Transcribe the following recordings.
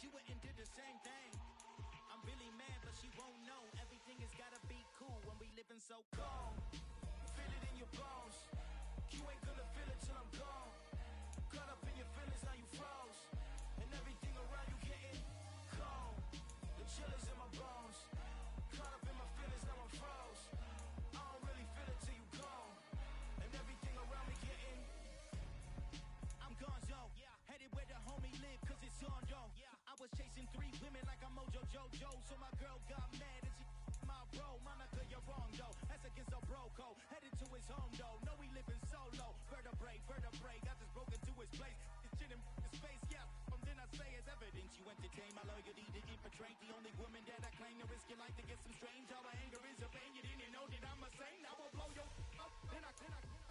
she wouldn't do the same thing. I'm really mad, but she won't know. Everything has gotta be cool when we living so cold. Feel it in your bones. You ain't gonna feel it till I'm gone. Caught up in your feelings, now you froze. And everything around you getting cold. The chill is in my bones. Caught up in my feelings, now I'm froze. I don't really feel it till you gone. And everything around me getting. I'm gonzo. Headed where the homie live, cause it's on yo. I was chasing 3 women like I'm Mojo Jojo. So my girl got mad and she my bro. Monica, you're wrong though. That's against a bro code. Headed to his home though. No, we living solo. Vertebrae. Got this broken to his place. This shit in his face, yeah. Then I say it's evidence you entertain my loyalty to infiltrate. The only woman that I claim to risk your life to get some strange. All my anger is a pain. You didn't know that I'm a saint. I will blow your up. Then I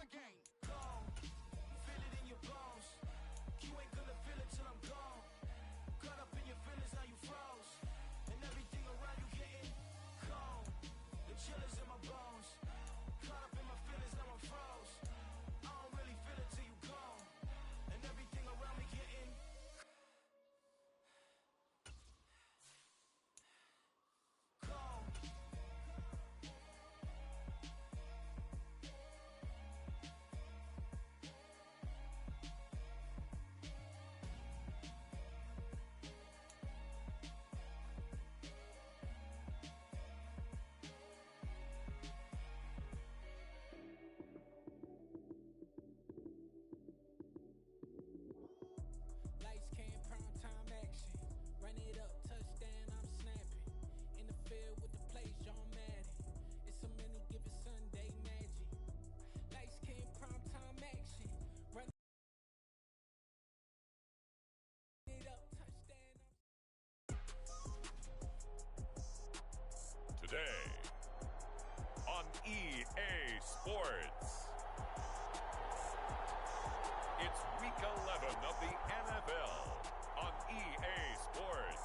again. Gone. Feel it in your bones. You ain't gonna feel it till I'm gone. Caught up in your feelings, now you froze. And everything around you getting cold. The chill is in my bones. Caught up in my feelings, now I'm froze. I don't really feel it till you gone. And everything around me getting cold. Lights came, prime time action. Run it up, touchdown, I'm snapping. In the field with the plays, John Madden. It's so many given Sunday magic. Lights came, prime time action. Run it up, touchdown, Today on EA Sports. It's week 11 of the NFL on EA Sports.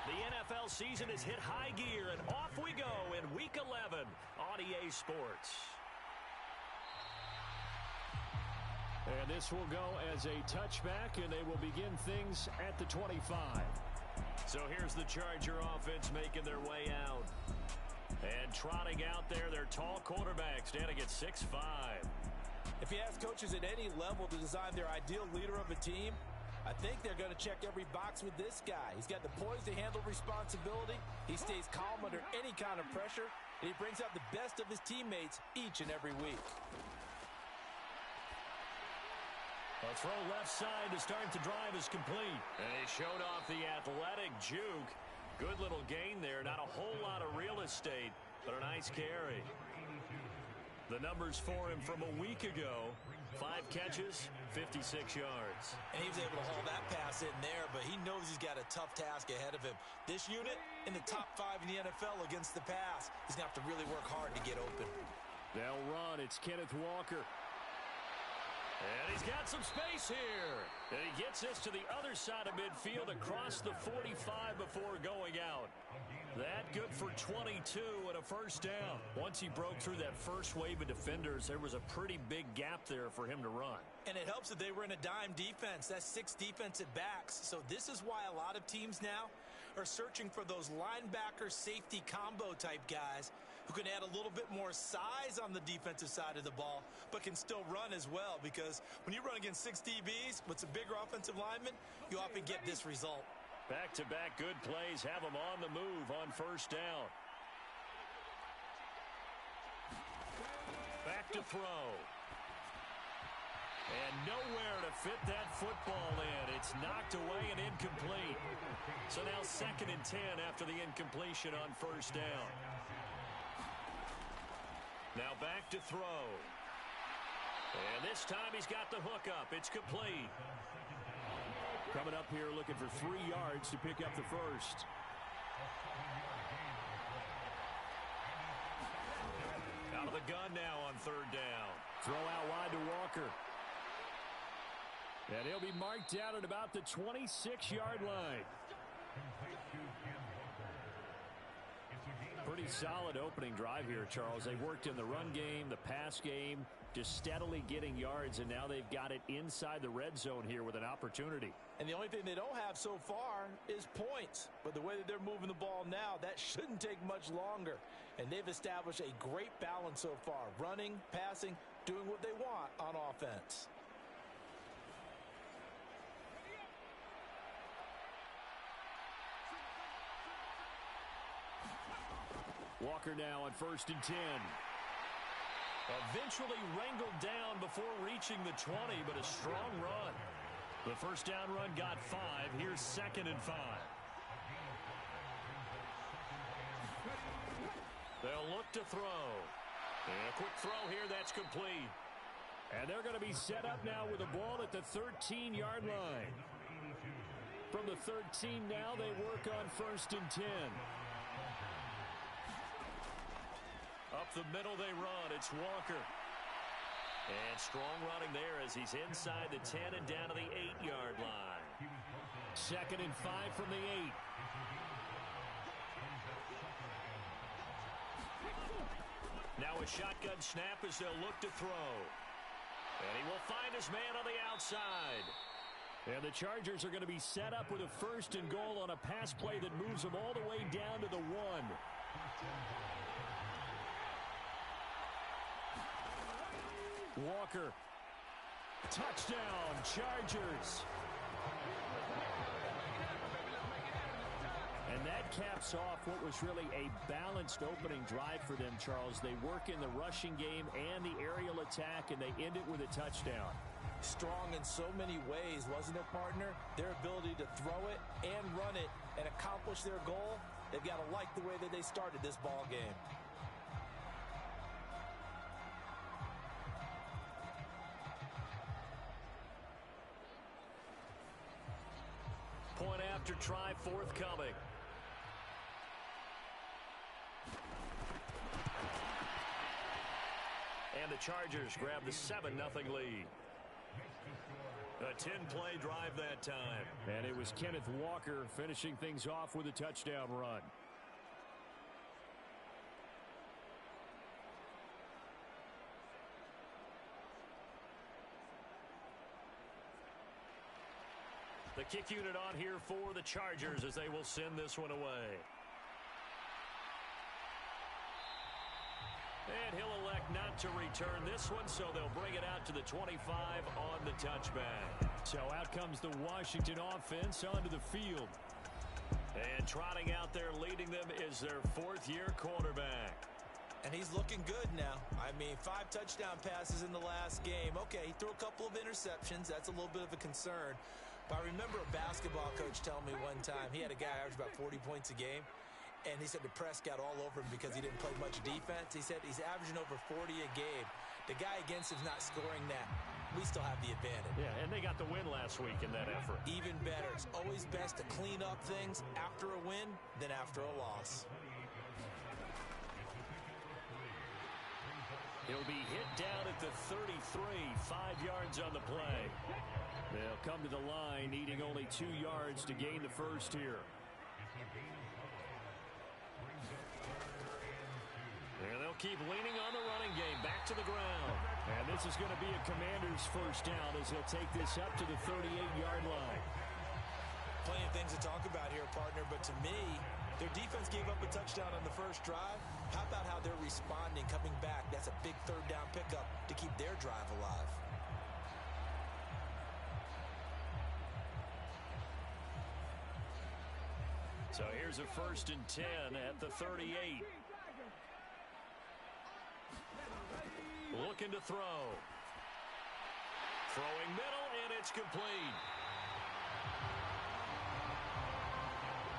The NFL season has hit high gear, and off we go in Week 11 on EA Sports. And this will go as a touchback, and they will begin things at the 25. So here's the Charger offense making their way out. And trotting out there, their tall quarterback standing at 6'5". If you ask coaches at any level to design their ideal leader of a team, I think they're going to check every box with this guy. He's got the poise to handle responsibility. He stays calm under any kind of pressure, and he brings out the best of his teammates each and every week. A throw left side to start the drive is complete. And he showed off the athletic juke. Good little gain there. Not a whole lot of real estate, but a nice carry. The numbers for him from a week ago: 5 catches, 56 yards. And he was able to haul that pass in there, but he knows he's got a tough task ahead of him. This unit in the top 5 in the NFL against the pass. He's going to have to really work hard to get open. They'll run. It's Kenneth Walker. And he's got some space here. And he gets this to the other side of midfield across the 45 before going out. That good for 22 and a first down. Once he broke through that first wave of defenders, there was a pretty big gap there for him to run. And it helps that they were in a dime defense. That's 6 defensive backs. So this is why a lot of teams now are searching for those linebacker safety combo type guys who can add a little bit more size on the defensive side of the ball, but can still run as well, because when you run against 6 DBs with some bigger offensive linemen, you often get this result. Back-to-back good plays have him on the move on first down. Back to throw. And nowhere to fit that football in. It's knocked away and incomplete. So now 2nd and 10 after the incompletion on first down. Now back to throw. And this time he's got the hook up. It's complete. Coming up here looking for 3 yards to pick up the first. Out of the gun now on 3rd down. Throw out wide to Walker. And he'll be marked out at about the 26-yard line. Pretty solid opening drive here, Charles. They worked in the run game, the pass game, just steadily getting yards, and now they've got it inside the red zone here with an opportunity. And the only thing they don't have so far is points. But the way that they're moving the ball now, that shouldn't take much longer. And they've established a great balance so far. Running, passing, doing what they want on offense. Walker now on 1st and 10. Eventually wrangled down before reaching the 20, but a strong run. The first down run got 5. Here's 2nd and 5. They'll look to throw. And a quick throw here, that's complete. And they're going to be set up now with the ball at the 13-yard line. From the 13 now, they work on 1st and 10. Up the middle they run. It's Walker. And strong running there as he's inside the 10 and down to the 8-yard line. 2nd and 5 from the 8. Now a shotgun snap as they'll look to throw. And he will find his man on the outside. And the Chargers are going to be set up with a 1st and goal on a pass play that moves them all the way down to the 1. Walker. Touchdown, Chargers. And that caps off what was really a balanced opening drive for them, Charles. They work in the rushing game and the aerial attack, and they end it with a touchdown. Strong in so many ways, wasn't it, partner? Their ability to throw it and run it and accomplish their goal, they've got to like the way that they started this ball game. Point after try forthcoming. And the Chargers grab the 7-0 lead. A 10-play drive that time. And it was Kenneth Walker finishing things off with a touchdown run. The kick unit on here for the Chargers as they will send this one away. And he'll elect not to return this one, so they'll bring it out to the 25 on the touchback. So out comes the Washington offense onto the field. And trotting out there leading them is their 4th-year quarterback. And he's looking good now. I mean, 5 touchdown passes in the last game. Okay, he threw a couple of interceptions. That's a little bit of a concern. But I remember a basketball coach telling me one time he had a guy average about 40 points a game, and he said the press got all over him because he didn't play much defense. He said he's averaging over 40 a game. The guy against him's not scoring that. We still have the advantage. Yeah, and they got the win last week in that effort. Even better. It's always best to clean up things after a win than after a loss. He'll be hit down at the 33, 5 yards on the play. They'll come to the line, needing only 2 yards to gain the first here. And they'll keep leaning on the running game, back to the ground. And this is going to be a Commander's first down as he'll take this up to the 38-yard line. Plenty of things to talk about here, partner, but to me, their defense gave up a touchdown on the first drive. How about how they're responding, coming back? That's a big 3rd down pickup to keep their drive alive. So here's a 1st and 10 at the 38. Looking to throw. Throwing middle, and it's complete.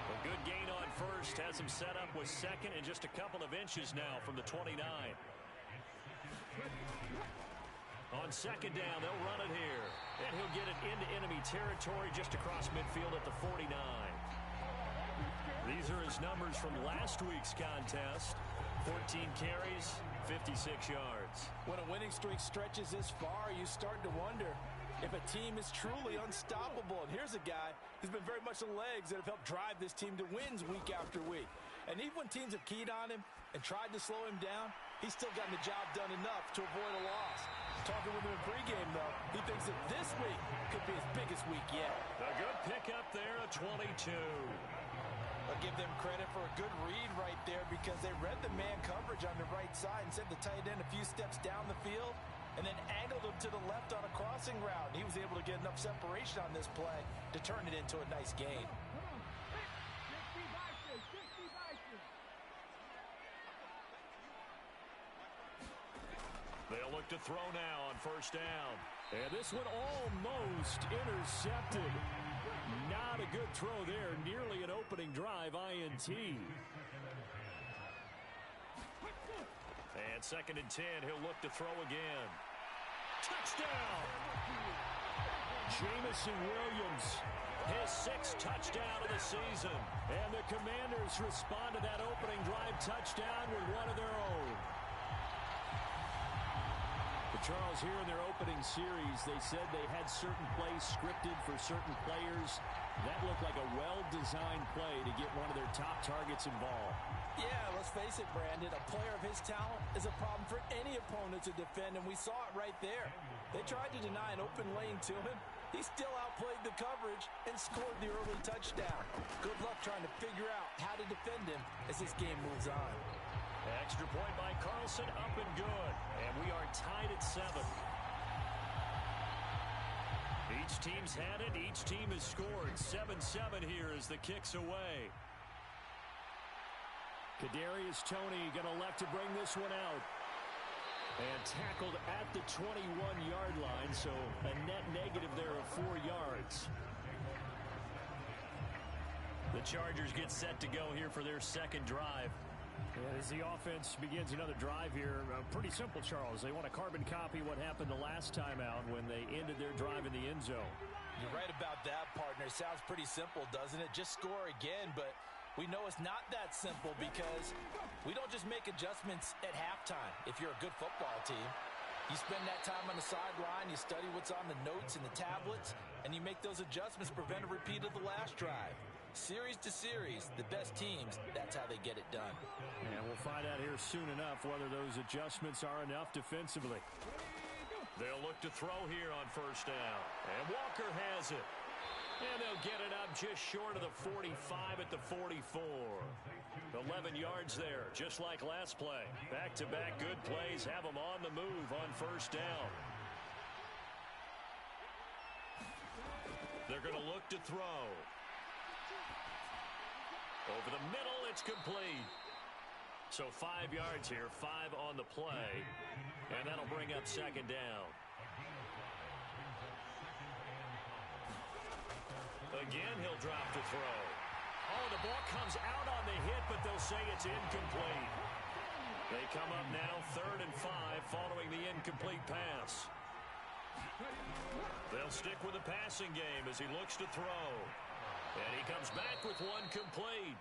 A good gain on 1st. Has him set up with 2nd and just a couple of inches now from the 29. On 2nd down, they'll run it here. And he'll get it into enemy territory just across midfield at the 49. These are his numbers from last week's contest. 14 carries, 56 yards. When a winning streak stretches this far, you start to wonder, if a team is truly unstoppable. And here's a guy who's been very much the legs that have helped drive this team to wins week after week. And even when teams have keyed on him and tried to slow him down, he's still gotten the job done enough to avoid a loss. Talking with him in pregame, though, he thinks that this week could be his biggest week yet. A good pickup there, a 22. I'll give them credit for a good read right there because they read the man coverage on the right side and sent the tight end a few steps down the field and then angled him to the left on a crossing route. He was able to get enough separation on this play to turn it into a nice gain. They'll look to throw now on first down. And this one almost intercepted. Not a good throw there. Nearly an opening drive INT. And 2nd and 10. He'll look to throw again. Touchdown! Jameson Williams. His 6th touchdown of the season. And the Commanders respond to that opening drive touchdown with one of their own. Charles, here in their opening series, they said they had certain plays scripted for certain players. That looked like a well-designed play to get one of their top targets involved. Yeah, let's face it, Brandon. A player of his talent is a problem for any opponent to defend, and we saw it right there. They tried to deny an open lane to him. He still outplayed the coverage and scored the early touchdown. Good luck trying to figure out how to defend him as this game moves on. Extra point by Carlson, up and good. And we are tied at 7. Each team's had it. Each team has scored. 7-7 here as the kick's away. Kadarius Toney going to elect to bring this one out. And tackled at the 21-yard line, so a net negative there of 4 yards. The Chargers get set to go here for their 2nd drive. Yeah, as the offense begins another drive here, pretty simple, Charles. They want to carbon copy what happened the last time out when they ended their drive in the end zone. You're right about that, partner. Sounds pretty simple, doesn't it? Just score again, but we know it's not that simple because we don't just make adjustments at halftime if you're a good football team. You spend that time on the sideline, you study what's on the notes and the tablets, and you make those adjustments to prevent a repeat of the last drive. Series to series, the best teams, that's how they get it done. And we'll find out here soon enough whether those adjustments are enough defensively. They'll look to throw here on first down. And Walker has it. And they'll get it up just short of the 45 at the 44. 11 yards there, just like last play. Back-to-back good plays have them on the move on first down. They're going to look to throw. Over the middle, it's complete. So 5 yards here, 5 on the play. And that'll bring up 2nd down. Again, he'll drop to throw. Oh, the ball comes out on the hit, but they'll say it's incomplete. They come up now 3rd and 5 following the incomplete pass. They'll stick with the passing game as he looks to throw. And he comes back with one complete.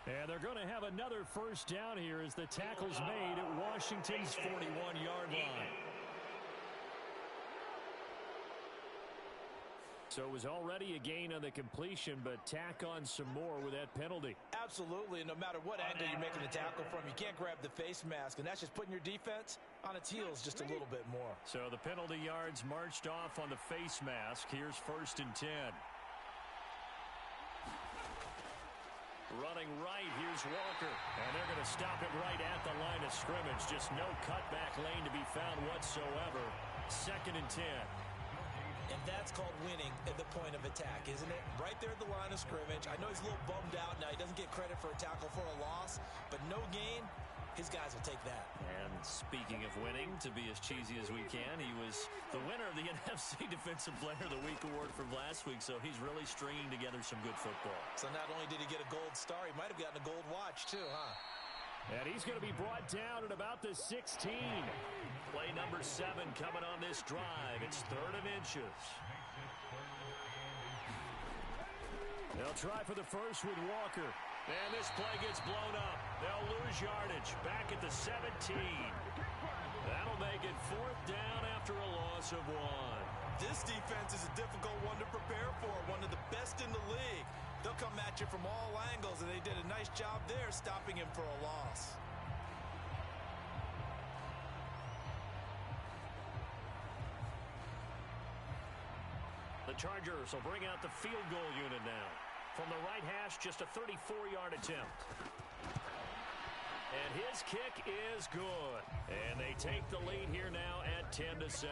And they're going to have another first down here as the tackle's made at Washington's 41-yard line. So it was already a gain on the completion, but tack on some more with that penalty. Absolutely. No matter what angle you're making the tackle from, you can't grab the face mask, and that's just putting your defense on its heels just a little bit more. So the penalty yards marched off on the face mask. Here's 1st and 10. Running right, here's Walker. And they're going to stop him right at the line of scrimmage. Just no cutback lane to be found whatsoever. 2nd and 10. And that's called winning at the point of attack, isn't it? Right there at the line of scrimmage. I know he's a little bummed out now. He doesn't get credit for a tackle for a loss, but no gain, his guys will take that. And speaking of winning, to be as cheesy as we can, he was the winner of the NFC Defensive Player of the Week award from last week, so he's really stringing together some good football. So not only did he get a gold star, he might have gotten a gold watch too, huh? And he's going to be brought down at about the 16. Play number 7 coming on this drive. It's 3rd and inches. They'll try for the first with Walker. And this play gets blown up. They'll lose yardage back at the 17. That'll make it 4th down after a loss of 1. This defense is a difficult one to prepare for, one of the best in the league. They'll come at you from all angles, and they did a nice job there stopping him for a loss. The Chargers will bring out the field goal unit now. From the right hash, just a 34-yard attempt. And his kick is good. And they take the lead here now at 10-7.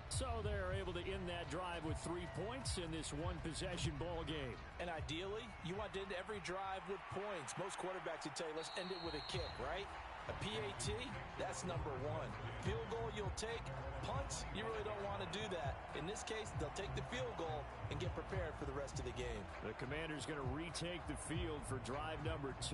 So they're able to end that drive with 3 points in this one-possession ball game. And ideally, you want to end every drive with points. Most quarterbacks would tell you, let's end it with a kick, right? A PAT, that's number one. Field goal you'll take. Punts, you really don't want to do that. In this case, they'll take the field goal and get prepared for the rest of the game. The Commanders going to retake the field for drive number 2.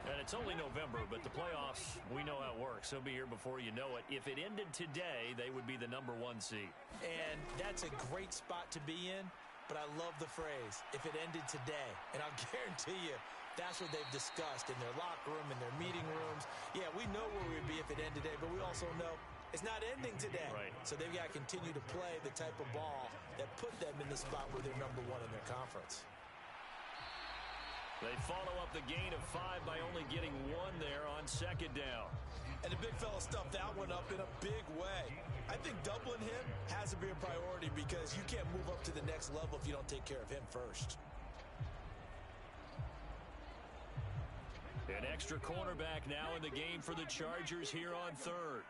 And it's only November, but the playoffs, we know how it works. They'll be here before you know it. If it ended today, they would be the number 1 seed. And that's a great spot to be in, but I love the phrase, if it ended today. And I'll guarantee you, that's what they've discussed in their locker room, in their meeting rooms. Yeah, we know where we'd be if it ended today, but we also know it's not ending today. Right. So they've got to continue to play the type of ball that put them in the spot where they're number 1 in their conference. They follow up the gain of 5 by only getting 1 there on second down. And the big fella stuffed that one up in a big way. I think doubling him has to be a priority because you can't move up to the next level if you don't take care of him first. An extra cornerback now in the game for the Chargers here on third.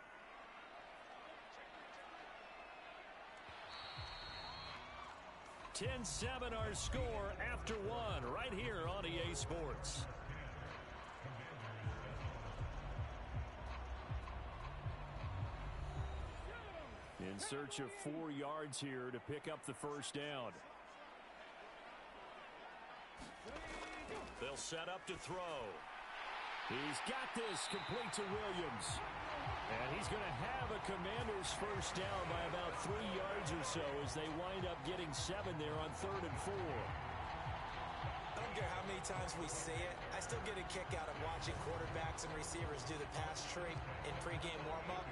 (10-7) our score after 1 right here on EA Sports. In search of 4 yards here to pick up the first down. They'll set up to throw. He's got this complete to Williams. And he's going to have a Commanders first down by about 3 yards or so as they wind up getting 7 there on 3rd and 4. I don't care how many times we see it. I still get a kick out of watching quarterbacks and receivers do the pass tree in pregame warm-up.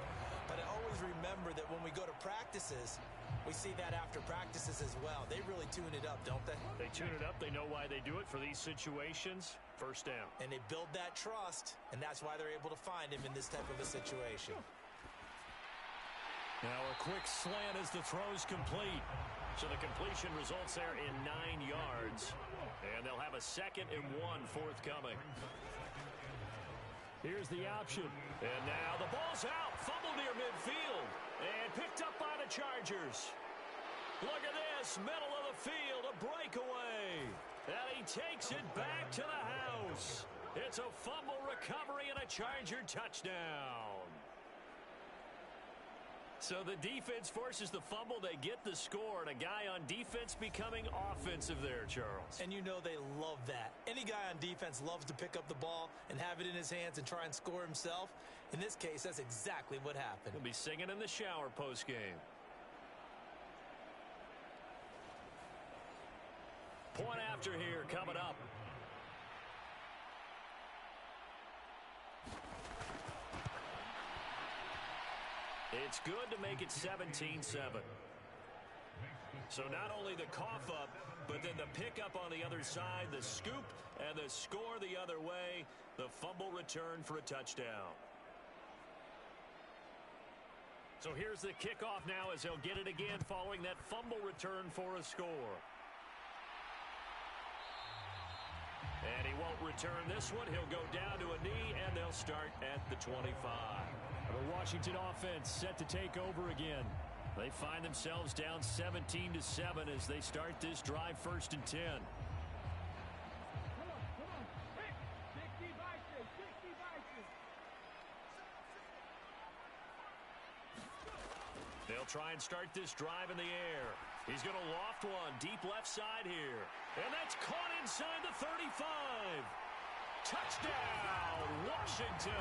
But I always remember that when we go to practices, we see that after practices as well. They really tune it up, don't they? They tune it up. They know why they do it for these situations. First down. And they build that trust, and that's why they're able to find him in this type of a situation. Now a quick slant as the throw's complete. So the completion results there in 9 yards. And they'll have a 2nd and 1 forthcoming. Here's the option. And now the ball's out. Fumble near midfield. And picked up by the Chargers. Look at this. Middle of the field. A breakaway. And he takes it back to the house. It's a fumble recovery and a Charger touchdown. So the defense forces the fumble. They get the score. And a guy on defense becoming offensive there, Charles. And you know they love that. Any guy on defense loves to pick up the ball and have it in his hands and try and score himself. In this case, that's exactly what happened. He'll be singing in the shower postgame. Point after here coming up. It's good to make it 17-7. So not only the cough up, but then the pickup on the other side, the scoop, and the score the other way. The fumble return for a touchdown. So here's the kickoff now as they'll get it again following that fumble return for a score. And he won't return this one. He'll go down to a knee, and they'll start at the 25. The Washington offense set to take over again. They find themselves down 17-7 as they start this drive 1st and 10. They'll try and start this drive in the air. He's going to loft one deep left side here. And that's caught inside the 35. Touchdown, Washington.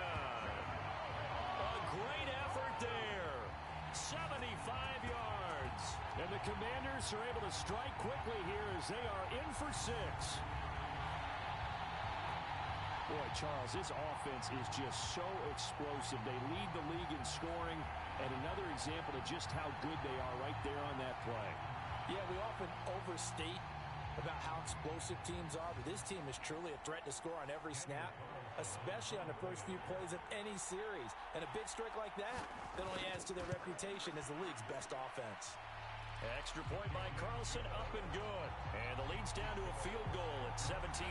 A great effort there. 75 yards. And the Commanders are able to strike quickly here as they are in for 6. Boy, Charles, this offense is just so explosive. They lead the league in scoring, and another example of just how good they are right there on that play. Yeah, we often overstate about how explosive teams are, but this team is truly a threat to score on every snap, especially on the first few plays of any series. And a big streak like that only adds to their reputation as the league's best offense. Extra point by Carlson, up and good. And the lead's down to a field goal at 17-14.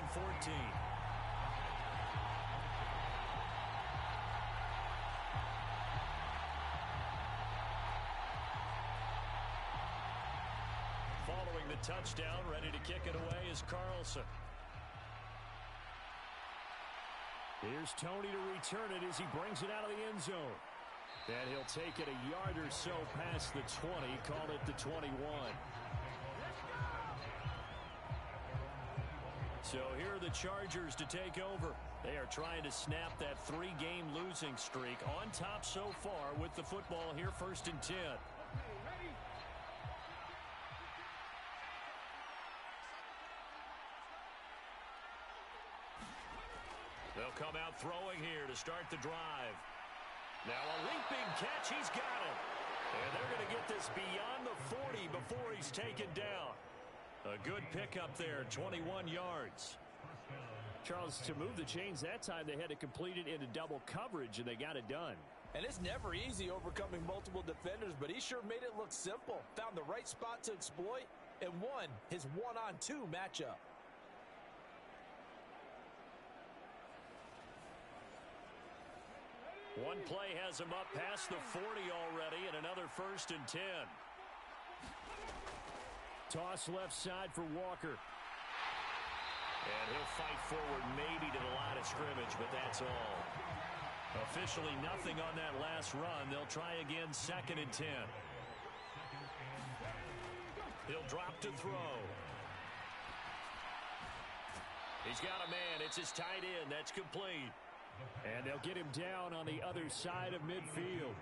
Following the touchdown, ready to kick it away is Carlson. Here's Tony to return it as he brings it out of the end zone. And he'll take it a yard or so past the 20, call it the 21. So here are the Chargers to take over. They are trying to snap that 3-game losing streak, on top so far with the football here, 1st and 10. They'll come out throwing here to start the drive. Now a leaping catch, he's got it. And they're going to get this beyond the 40 before he's taken down. A good pickup there, 21 yards. Charles, to move the chains that time, they had to complete it into double coverage, and they got it done. And it's never easy overcoming multiple defenders, but he sure made it look simple. Found the right spot to exploit and won his one-on-two matchup. One play has him up past the 40 already, and another 1st and 10. Toss left side for Walker. And he'll fight forward maybe to the line of scrimmage, but that's all. Officially nothing on that last run. They'll try again, 2nd and 10. He'll drop to throw. He's got a man. It's his tight end. That's complete. And they'll get him down on the other side of midfield.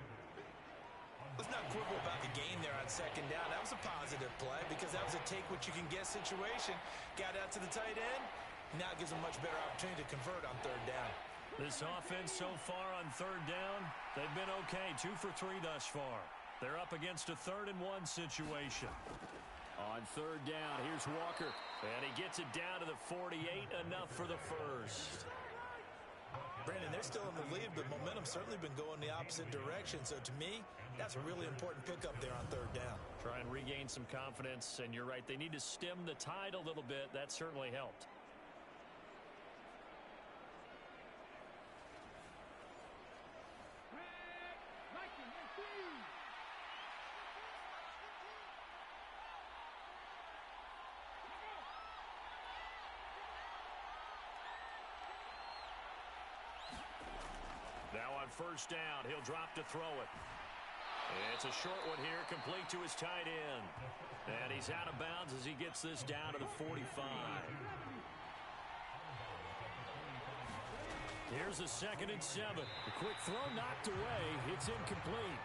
Let's not quibble about the gain there on 2nd down. That was a positive play because that was a take-what-you-can-get situation. Got out to the tight end. Now it gives them much better opportunity to convert on 3rd down. This offense so far on 3rd down, they've been okay. 2 for 3 thus far. They're up against a 3rd and 1 situation. On 3rd down, here's Walker. And he gets it down to the 48, enough for the first. Brandon, they're still in the lead, but momentum's certainly been going the opposite direction. So to me, that's a really important pickup there on 3rd down. Try and regain some confidence, and you're right. They need to stem the tide a little bit. That certainly helped. Now on 1st down, he'll drop to throw it. It's a short one here, complete to his tight end. And he's out of bounds as he gets this down to the 45. Here's a 2nd and 7. A quick throw knocked away. It's incomplete.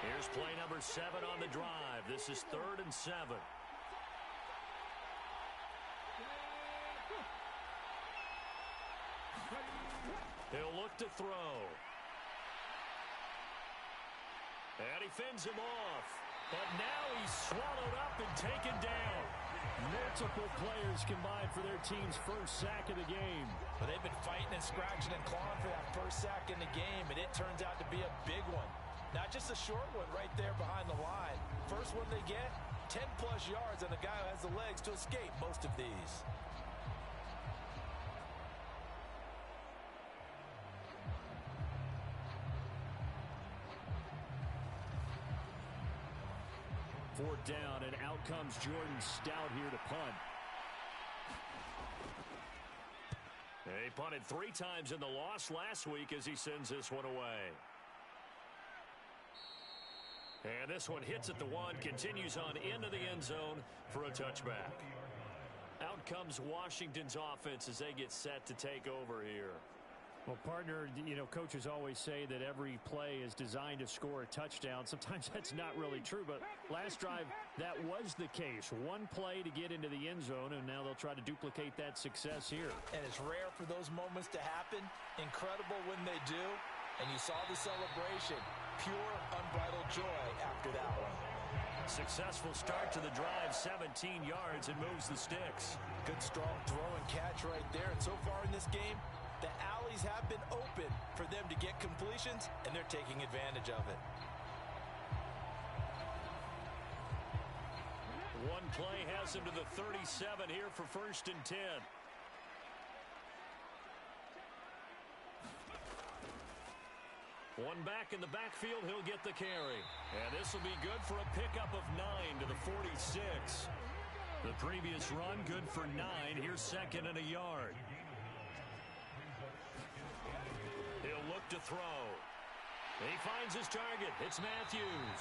Here's play number 7 on the drive. This is 3rd and 7. He'll look to throw. And he fends him off. But now he's swallowed up and taken down. Multiple players combined for their team's first sack of the game. But they've been fighting and scratching and clawing for that first sack in the game, and it turns out to be a big one. Not just a short one right there behind the line. First one they get, 10-plus yards, and the guy who has the legs to escape most of these. Fourth down, and out comes Jordan Stout here to punt. He punted 3 times in the loss last week as he sends this one away. And this one hits at the 1, continues on into the end zone for a touchback. Out comes Washington's offense as they get set to take over here. Well, partner, you know, coaches always say that every play is designed to score a touchdown. Sometimes that's not really true, but last drive, that was the case. One play to get into the end zone, and now they'll try to duplicate that success here. And it's rare for those moments to happen. Incredible when they do. And you saw the celebration. Pure, unbridled joy after that one. Successful start to the drive, 17 yards, and moves the sticks. Good, strong throw and catch right there. And so far in this game, the alleys have been open for them to get completions, and they're taking advantage of it. One play has him to the 37 here for 1st and 10. One back in the backfield, he'll get the carry. And this will be good for a pickup of 9 to the 46. The previous run, good for 9. Here's 2nd and a yard. He'll look to throw. He finds his target. It's Matthews.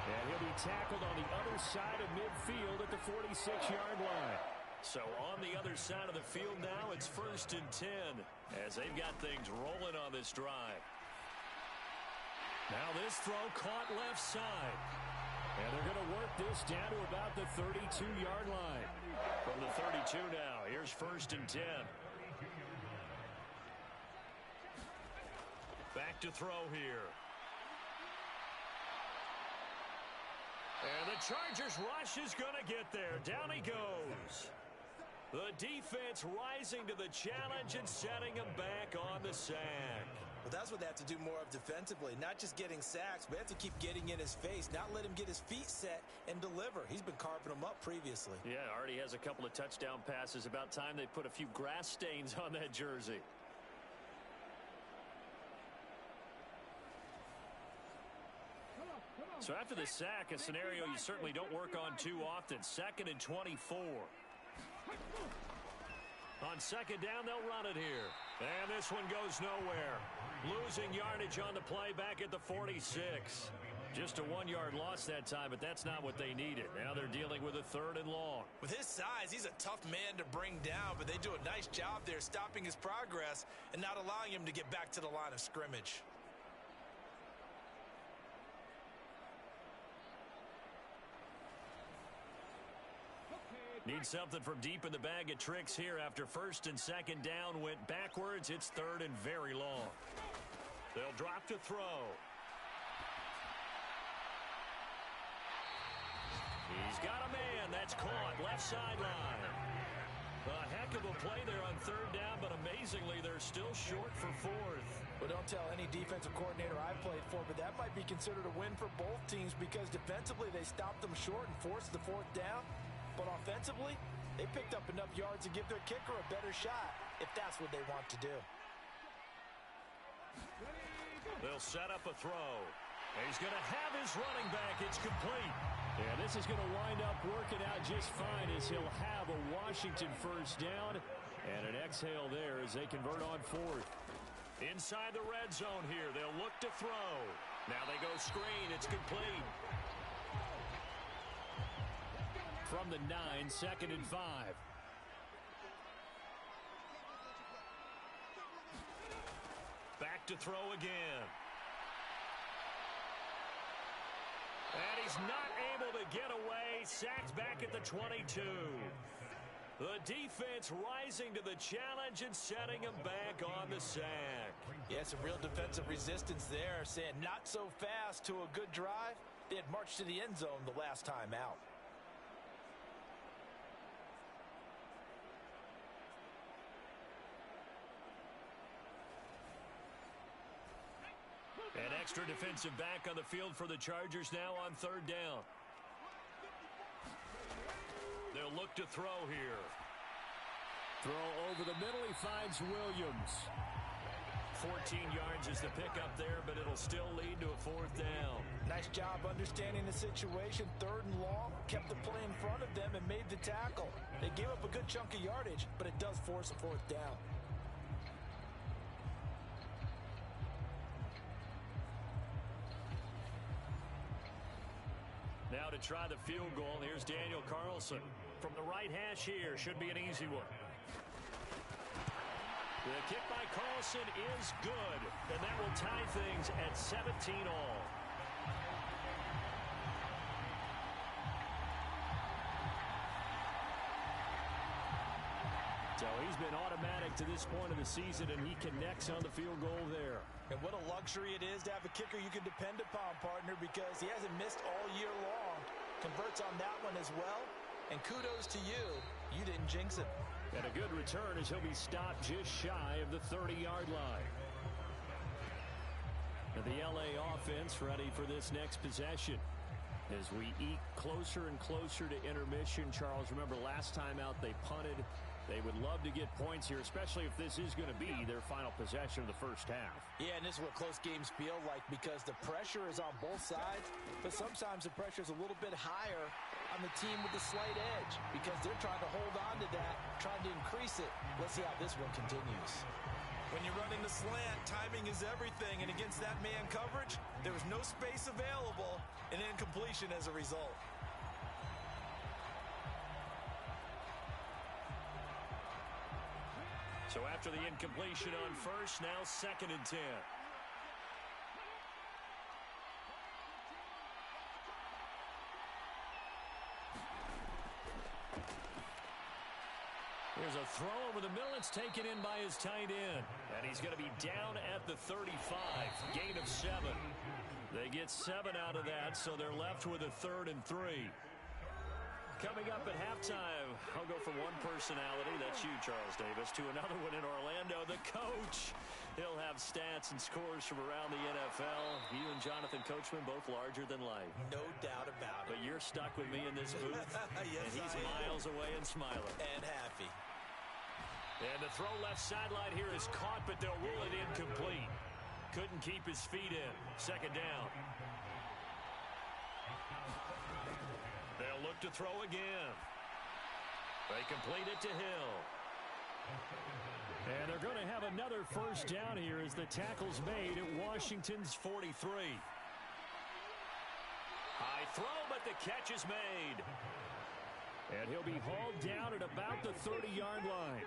And he'll be tackled on the other side of midfield at the 46-yard line. So on the other side of the field now, it's 1st and 10 as they've got things rolling on this drive. Now this throw caught left side. And they're going to work this down to about the 32-yard line. From the 32 now, here's 1st and 10. Back to throw here. And the Chargers rush is going to get there. Down he goes. The defense rising to the challenge and setting him back on the sack. Well, that's what they have to do more of defensively. Not just getting sacks, but they have to keep getting in his face, not let him get his feet set and deliver. He's been carving them up previously. Yeah, already has a couple of touchdown passes. About time they put a few grass stains on that jersey. So after the sack, a scenario you certainly don't work on too often. 2nd and 24. On 2nd down, they'll run it here. And this one goes nowhere. Losing yardage on the play back at the 46. Just a 1-yard loss that time, but that's not what they needed. Now they're dealing with a 3rd and long. With his size, he's a tough man to bring down, but they do a nice job there stopping his progress and not allowing him to get back to the line of scrimmage. Need something from deep in the bag of tricks here after 1st and 2nd down went backwards. It's 3rd and very long. They'll drop to throw. He's got a man. That's caught. Left sideline. A heck of a play there on 3rd down, but amazingly, they're still short for 4th. Well, don't tell any defensive coordinator I've played for, but that might be considered a win for both teams because defensively they stopped them short and forced the 4th down. But offensively, they picked up enough yards to give their kicker a better shot if that's what they want to do. They'll set up a throw. He's going to have his running back. It's complete. Yeah, this is going to wind up working out just fine as he'll have a Washington 1st down. And an exhale there as they convert on 4th. Inside the red zone here. They'll look to throw. Now they go screen. It's complete. From the 9, 2nd and 5. Back to throw again. And he's not able to get away. Sacked back at the 22. The defense rising to the challenge and setting him back on the sack. Yeah, some real defensive resistance there, saying not so fast to a good drive. They had marched to the end zone the last time out. An extra defensive back on the field for the Chargers now on 3rd down. They'll look to throw here. Throw over the middle. He finds Williams. 14 yards is the pickup there, but it'll still lead to a 4th down. Nice job understanding the situation. 3rd and long. Kept the play in front of them and made the tackle. They gave up a good chunk of yardage, but it does force a 4th down. Now to try the field goal, here's Daniel Carlson. From the right hash here, should be an easy one. The kick by Carlson is good, and that will tie things at 17 all. So he's been automatic to this point of the season, and he connects on the field goal there. And what a luxury it is to have a kicker you can depend upon, partner, because he hasn't missed all year long. Converts on that one as well. And kudos to you. You didn't jinx it. And a good return as he'll be stopped just shy of the 30-yard line. And the LA offense ready for this next possession. As we eke closer and closer to intermission, Charles, remember last time out they punted. They would love to get points here, especially if this is going to be their final possession of the first half. Yeah, and this is what close games feel like because the pressure is on both sides, but sometimes the pressure is a little bit higher on the team with the slight edge because they're trying to hold on to that, trying to increase it. Let's see how this one continues. When you're running the slant, timing is everything, and against that man coverage, there was no space available, and incompletion as a result. So after the incompletion on first, now 2nd and 10. Here's a throw over the middle. It's taken in by his tight end. And he's going to be down at the 35. Gain of 7. They get 7 out of that, so they're left with a 3rd and 3. Coming up at halftime, I'll go from one personality, that's you, Charles Davis, to another one in Orlando, the coach. He'll have stats and scores from around the NFL. You and Jonathan Coachman both larger than life. No doubt about it. But you're stuck with me in this booth. Yes, and he's miles away and smiling. And happy. And the throw left sideline here is caught, but they'll rule it incomplete. Couldn't keep his feet in. 2nd down. They'll look to throw again. They complete it to Hill. And they're going to have another first down here as the tackle's made at Washington's 43. High throw, but the catch is made. And he'll be hauled down at about the 30-yard line.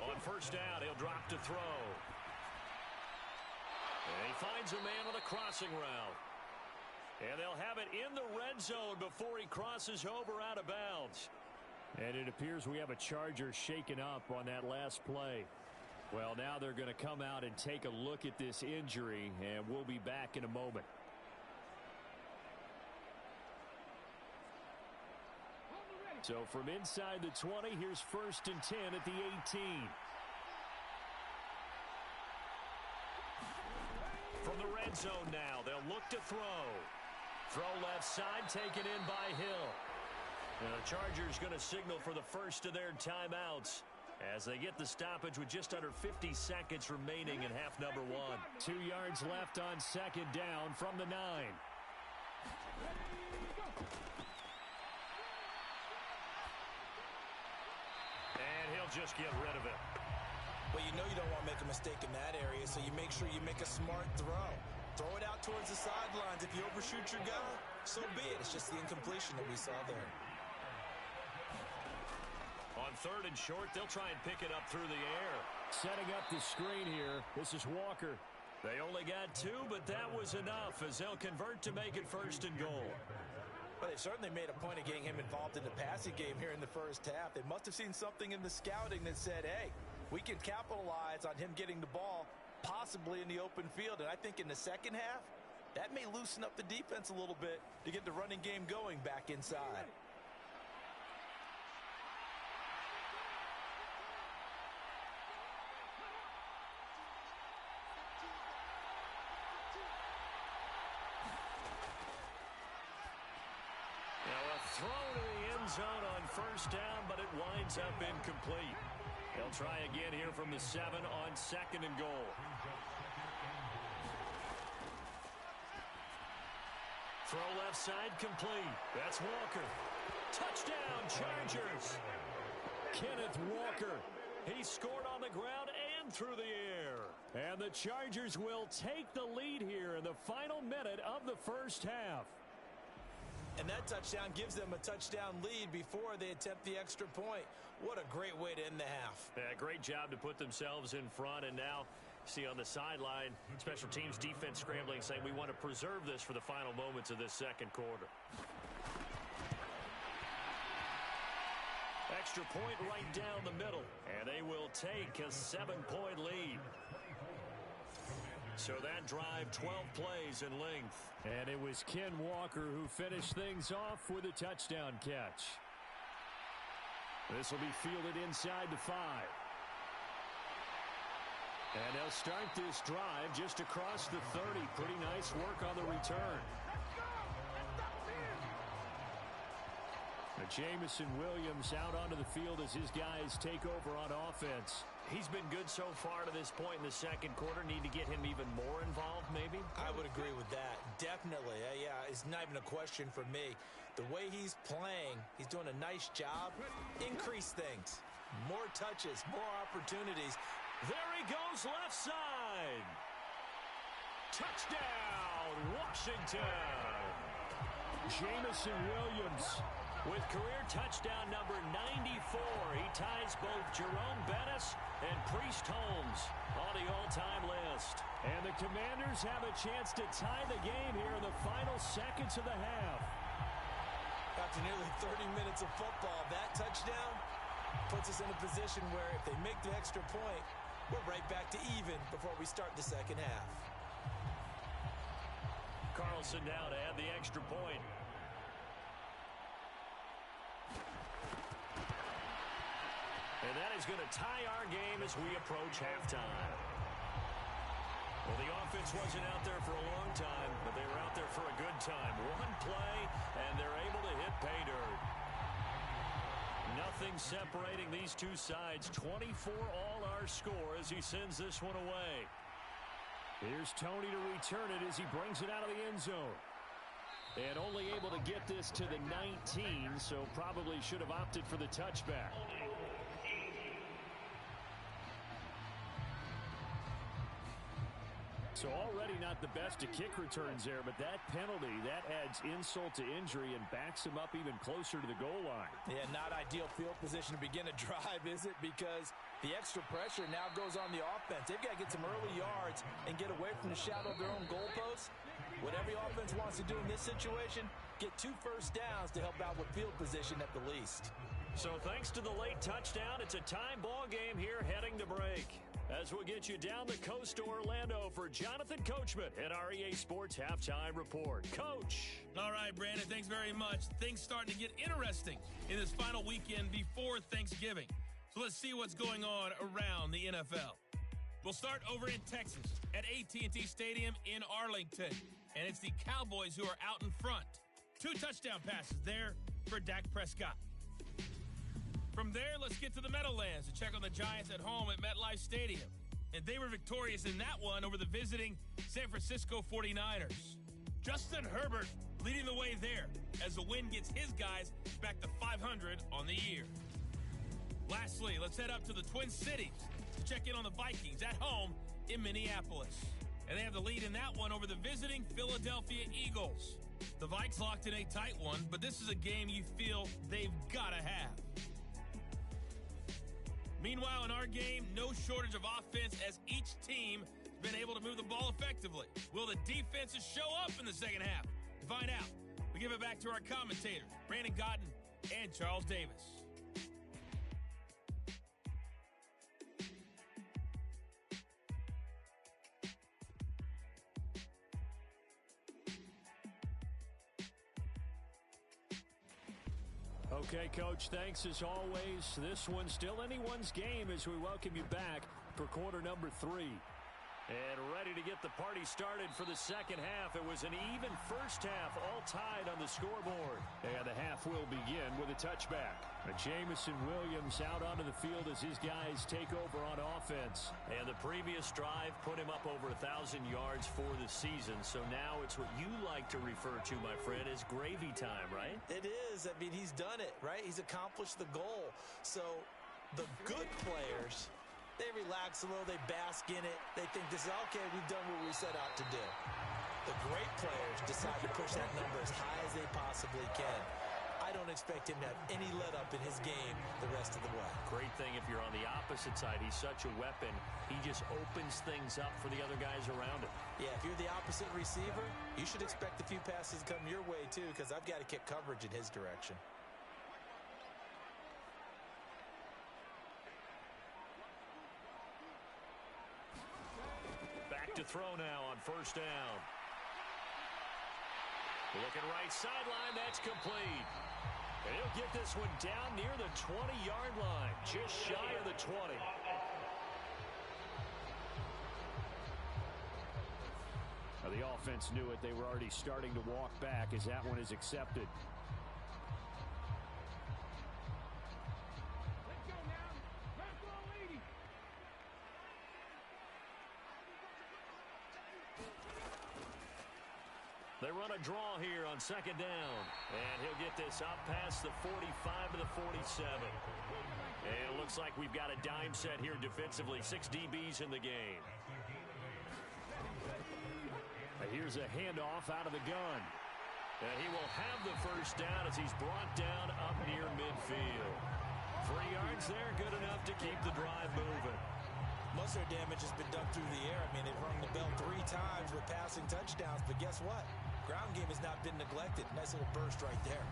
On first down, he'll drop to throw. And he finds a man on the crossing route. And they'll have it in the red zone before he crosses over out of bounds. And it appears we have a Charger shaken up on that last play. Well, now they're going to come out and take a look at this injury, and we'll be back in a moment. So from inside the 20, here's 1st and 10 at the 18. From the red zone now, they'll look to throw. Throw left side, taken in by Hill. And the Chargers going to signal for the first of their timeouts as they get the stoppage with just under 50 seconds remaining in half number 1. 2 yards left on 2nd down from the 9. And he'll just get rid of it. Well, you know you don't want to make a mistake in that area, so you make sure you make a smart throw. Throw it out towards the sidelines. If you overshoot your guy, so be it. It's just the incompletion that we saw there. On 3rd and short, they'll try and pick it up through the air. Setting up the screen here. This is Walker. They only got 2, but that was enough as they'll convert to make it 1st and goal. Well, they certainly made a point of getting him involved in the passing game here in the first half. They must have seen something in the scouting that said, hey, we can capitalize on him getting the ball possibly in the open field. And I think in the second half, that may loosen up the defense a little bit to get the running game going back inside. Now a throw to the end zone on first down, but it winds up incomplete. They'll try again here from the 7 on 2nd and goal. Throw left side complete. That's Walker. Touchdown, Chargers. Kenneth Walker. He scored on the ground and through the air. And the Chargers will take the lead here in the final minute of the first half. And that touchdown gives them a touchdown lead before they attempt the extra point. What a great way to end the half. Yeah, great job to put themselves in front, and now see on the sideline, special teams defense scrambling, saying we want to preserve this for the final moments of this second quarter. Extra point right down the middle, and they will take a 7-point lead. So that drive, 12 plays in length. And it was Ken Walker who finished things off with a touchdown catch. This will be fielded inside the 5. And they'll start this drive just across the 30. Pretty nice work on the return. Jamison Williams out onto the field as his guys take over on offense. He's been good so far to this point in the second quarter. Need to get him even more involved, maybe? I would agree with that. Definitely. Yeah, it's not even a question for me. The way he's playing, he's doing a nice job. Increase things. More touches, more opportunities. There he goes, left side. Touchdown, Washington. Jamison Williams with career touchdown number 94. He ties both Jerome Bettis and Priest Holmes on the all-time list. And the Commanders have a chance to tie the game here in the final seconds of the half. After nearly 30 minutes of football, that touchdown puts us in a position where if they make the extra point, we're right back to even before we start the second half. Carlson now to add the extra point. And that is going to tie our game as we approach halftime. Well, the offense wasn't out there for a long time, but they were out there for a good time. One play, and they're able to hit pay dirt. Nothing separating these two sides. 24 all our score as he sends this one away. Here's Tony to return it as he brings it out of the end zone. And only able to get this to the 19, so probably should have opted for the touchback. So already not the best of kick returns there, but that penalty, that adds insult to injury and backs him up even closer to the goal line. Yeah, not ideal field position to begin a drive, is it? Because the extra pressure now goes on the offense. They've got to get some early yards and get away from the shadow of their own goalposts. What every offense wants to do in this situation, get 2 first downs to help out with field position at the least. So thanks to the late touchdown, it's a tie ball game here heading to break. As we'll get you down the coast to Orlando for Jonathan Coachman at our EA Sports Halftime Report. Coach. All right, Brandon, thanks very much. Things starting to get interesting in this final weekend before Thanksgiving. So let's see what's going on around the NFL. We'll start over in Texas at AT&T Stadium in Arlington. And it's the Cowboys who are out in front. 2 touchdown passes there for Dak Prescott. From there, let's get to the Meadowlands to check on the Giants at home at MetLife Stadium. And they were victorious in that one over the visiting San Francisco 49ers. Justin Herbert leading the way there as the win gets his guys back to 500 on the year. Lastly, let's head up to the Twin Cities to check in on the Vikings at home in Minneapolis. And they have the lead in that one over the visiting Philadelphia Eagles. The Vikes locked in a tight one, but this is a game you feel they've got to have. Meanwhile, in our game, no shortage of offense as each team has been able to move the ball effectively. Will the defenses show up in the second half? To find out, we give it back to our commentators, Brandon Godden and Charles Davis. Okay, Coach, thanks as always. This one's still anyone's game as we welcome you back for quarter number 3. And ready to get the party started for the second half. It was an even first half, all tied on the scoreboard. And the half will begin with a touchback. Jamison Williams out onto the field as his guys take over on offense. And the previous drive put him up over 1,000 yards for the season. So now it's what you like to refer to, my friend, as gravy time, right? It is. I mean, he's done it, right? He's accomplished the goal. So the good players, they relax a little, they bask in it. They think this is, okay, we've done what we set out to do. The great players decide to push that number as high as they possibly can. I don't expect him to have any let-up in his game the rest of the way. Great thing if you're on the opposite side. He's such a weapon. He just opens things up for the other guys around him. Yeah, if you're the opposite receiver, you should expect a few passes to come your way too, because I've got to kick coverage in his direction. Back to throw now on first down. Looking right sideline, that's complete. And he'll get this one down near the 20-yard line, just shy of the 20. Now, the offense knew it. They were already starting to walk back as that one is accepted. They run a draw here on second down. And he'll get this up past the 45 to the 47. And it looks like we've got a dime set here defensively. 6 DBs in the game. And here's a handoff out of the gun. And he will have the first down as he's brought down up near midfield. 3 yards there, good enough to keep the drive moving. Most of their damage has been done through the air. I mean, they've rung the bell 3 times with passing touchdowns, but guess what? Ground game has not been neglected. Nice little burst right there.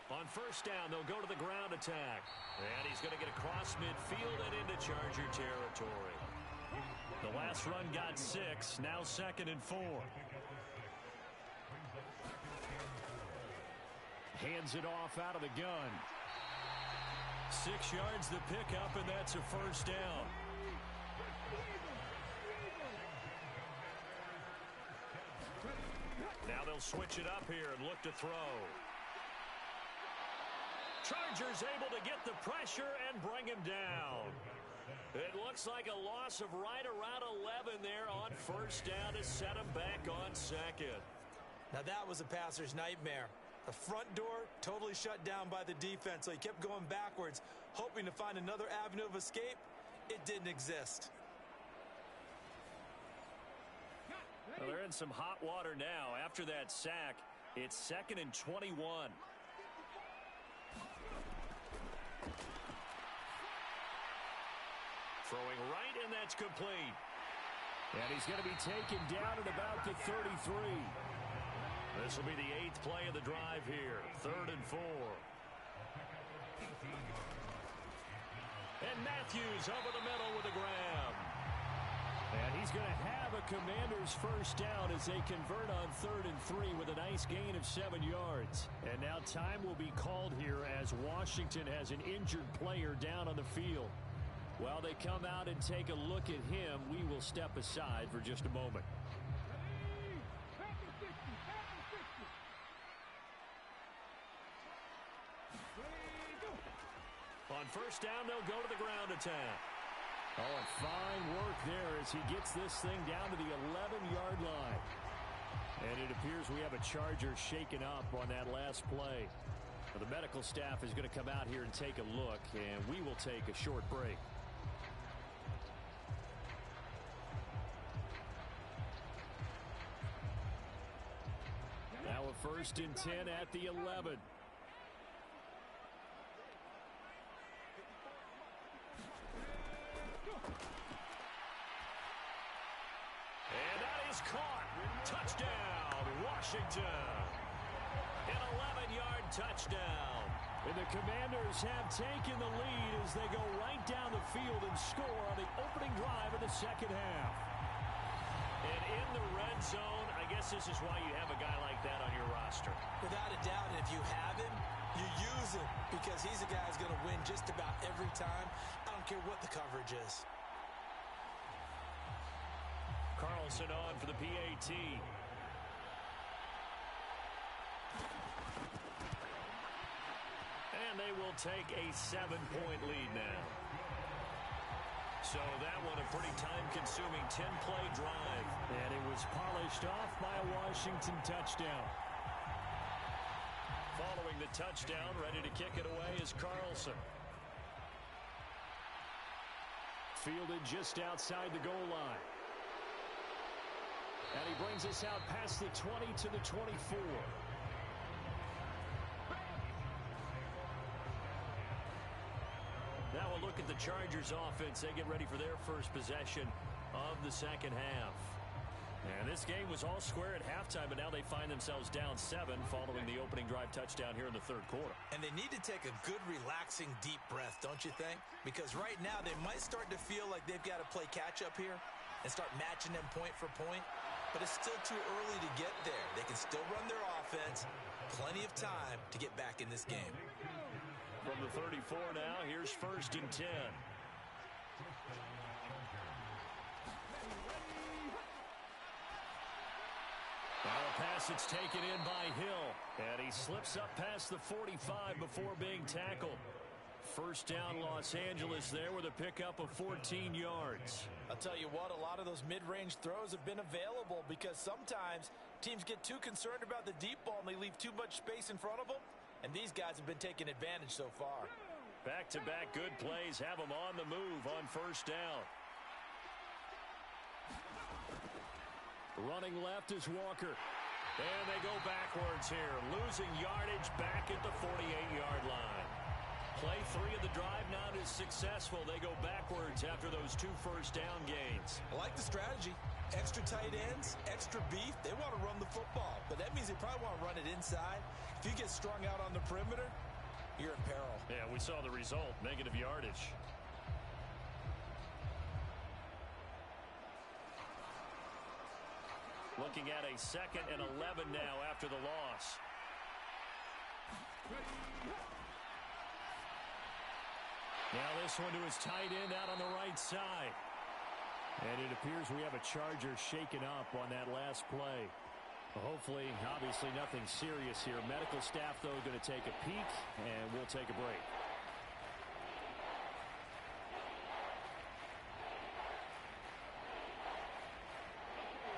On first down, they'll go to the ground attack. And he's going to get across midfield and into Charger territory. The last run got 6, now 2nd and 4. Hands it off out of the gun. 6 yards the pickup, and that's a first down. Now they'll switch it up here and look to throw. Chargers able to get the pressure and bring him down. It looks like a loss of right around 11 there on first down to set him back on second. Now that was a passer's nightmare. The front door totally shut down by the defense, so he kept going backwards, hoping to find another avenue of escape. It didn't exist. Well, they're in some hot water now. After that sack, it's 2nd and 21. Throwing right, and that's complete. And he's going to be taken down at about the 33. This will be the 8th play of the drive here. 3rd and 4. And Matthews over the middle with a grab. And he's going to have a Commander's first down as they convert on 3rd and 3 with a nice gain of 7 yards. And now time will be called here as Washington has an injured player down on the field. While they come out and take a look at him, we will step aside for just a moment. On first down, they'll go to the ground attack. Oh, and fine work there as he gets this thing down to the 11-yard line. And it appears we have a Charger shaken up on that last play. Well, the medical staff is going to come out here and take a look, and we will take a short break. Now a 1st and 10 at the 11. And that is caught. Touchdown, Washington. An 11-yard touchdown. And the Commanders have taken the lead as they go right down the field and score on the opening drive of the second half. And in the red zone, I guess this is why you have a guy like that on your roster. Without a doubt, and if you have him, you use him because he's a guy who's going to win just about every time. I don't care what the coverage is. Carlson on for the PAT. And they will take a 7-point lead now. So that one a pretty time-consuming 10-play drive. And it was polished off by a Washington touchdown. Following the touchdown, ready to kick it away is Carlson. Fielded just outside the goal line. And he brings us out past the 20 to the 24. Now we'll look at the Chargers offense. They get ready for their first possession of the second half. And this game was all square at halftime, but now they find themselves down 7 following the opening drive touchdown here in the third quarter. And they need to take a good, relaxing, deep breath, don't you think? Because right now they might start to feel like they've got to play catch-up here and start matching them point for point. But it's still too early to get there. They can still run their offense. Plenty of time to get back in this game. From the 34 now, here's 1st and 10. Now a pass that's taken in by Hill. And he slips up past the 45 before being tackled. First down, Los Angeles there with a pickup of 14 yards. I'll tell you what, a lot of those mid-range throws have been available because sometimes teams get too concerned about the deep ball and they leave too much space in front of them. And these guys have been taking advantage so far. Back-to-back good plays have them on the move on first down. Running left is Walker. And they go backwards here, losing yardage back at the 48-yard line. Play 3 of the drive not as successful. They go backwards after those 2 first down gains. I like the strategy. Extra tight ends, extra beef. They want to run the football, but that means they probably want to run it inside. If you get strung out on the perimeter, you're in peril. Yeah, we saw the result, negative yardage. Looking at a 2nd and 11 now after the loss. Now this one to his tight end out on the right side. And it appears we have a Charger shaken up on that last play. Hopefully, obviously nothing serious here. Medical staff, though, going to take a peek, and we'll take a break.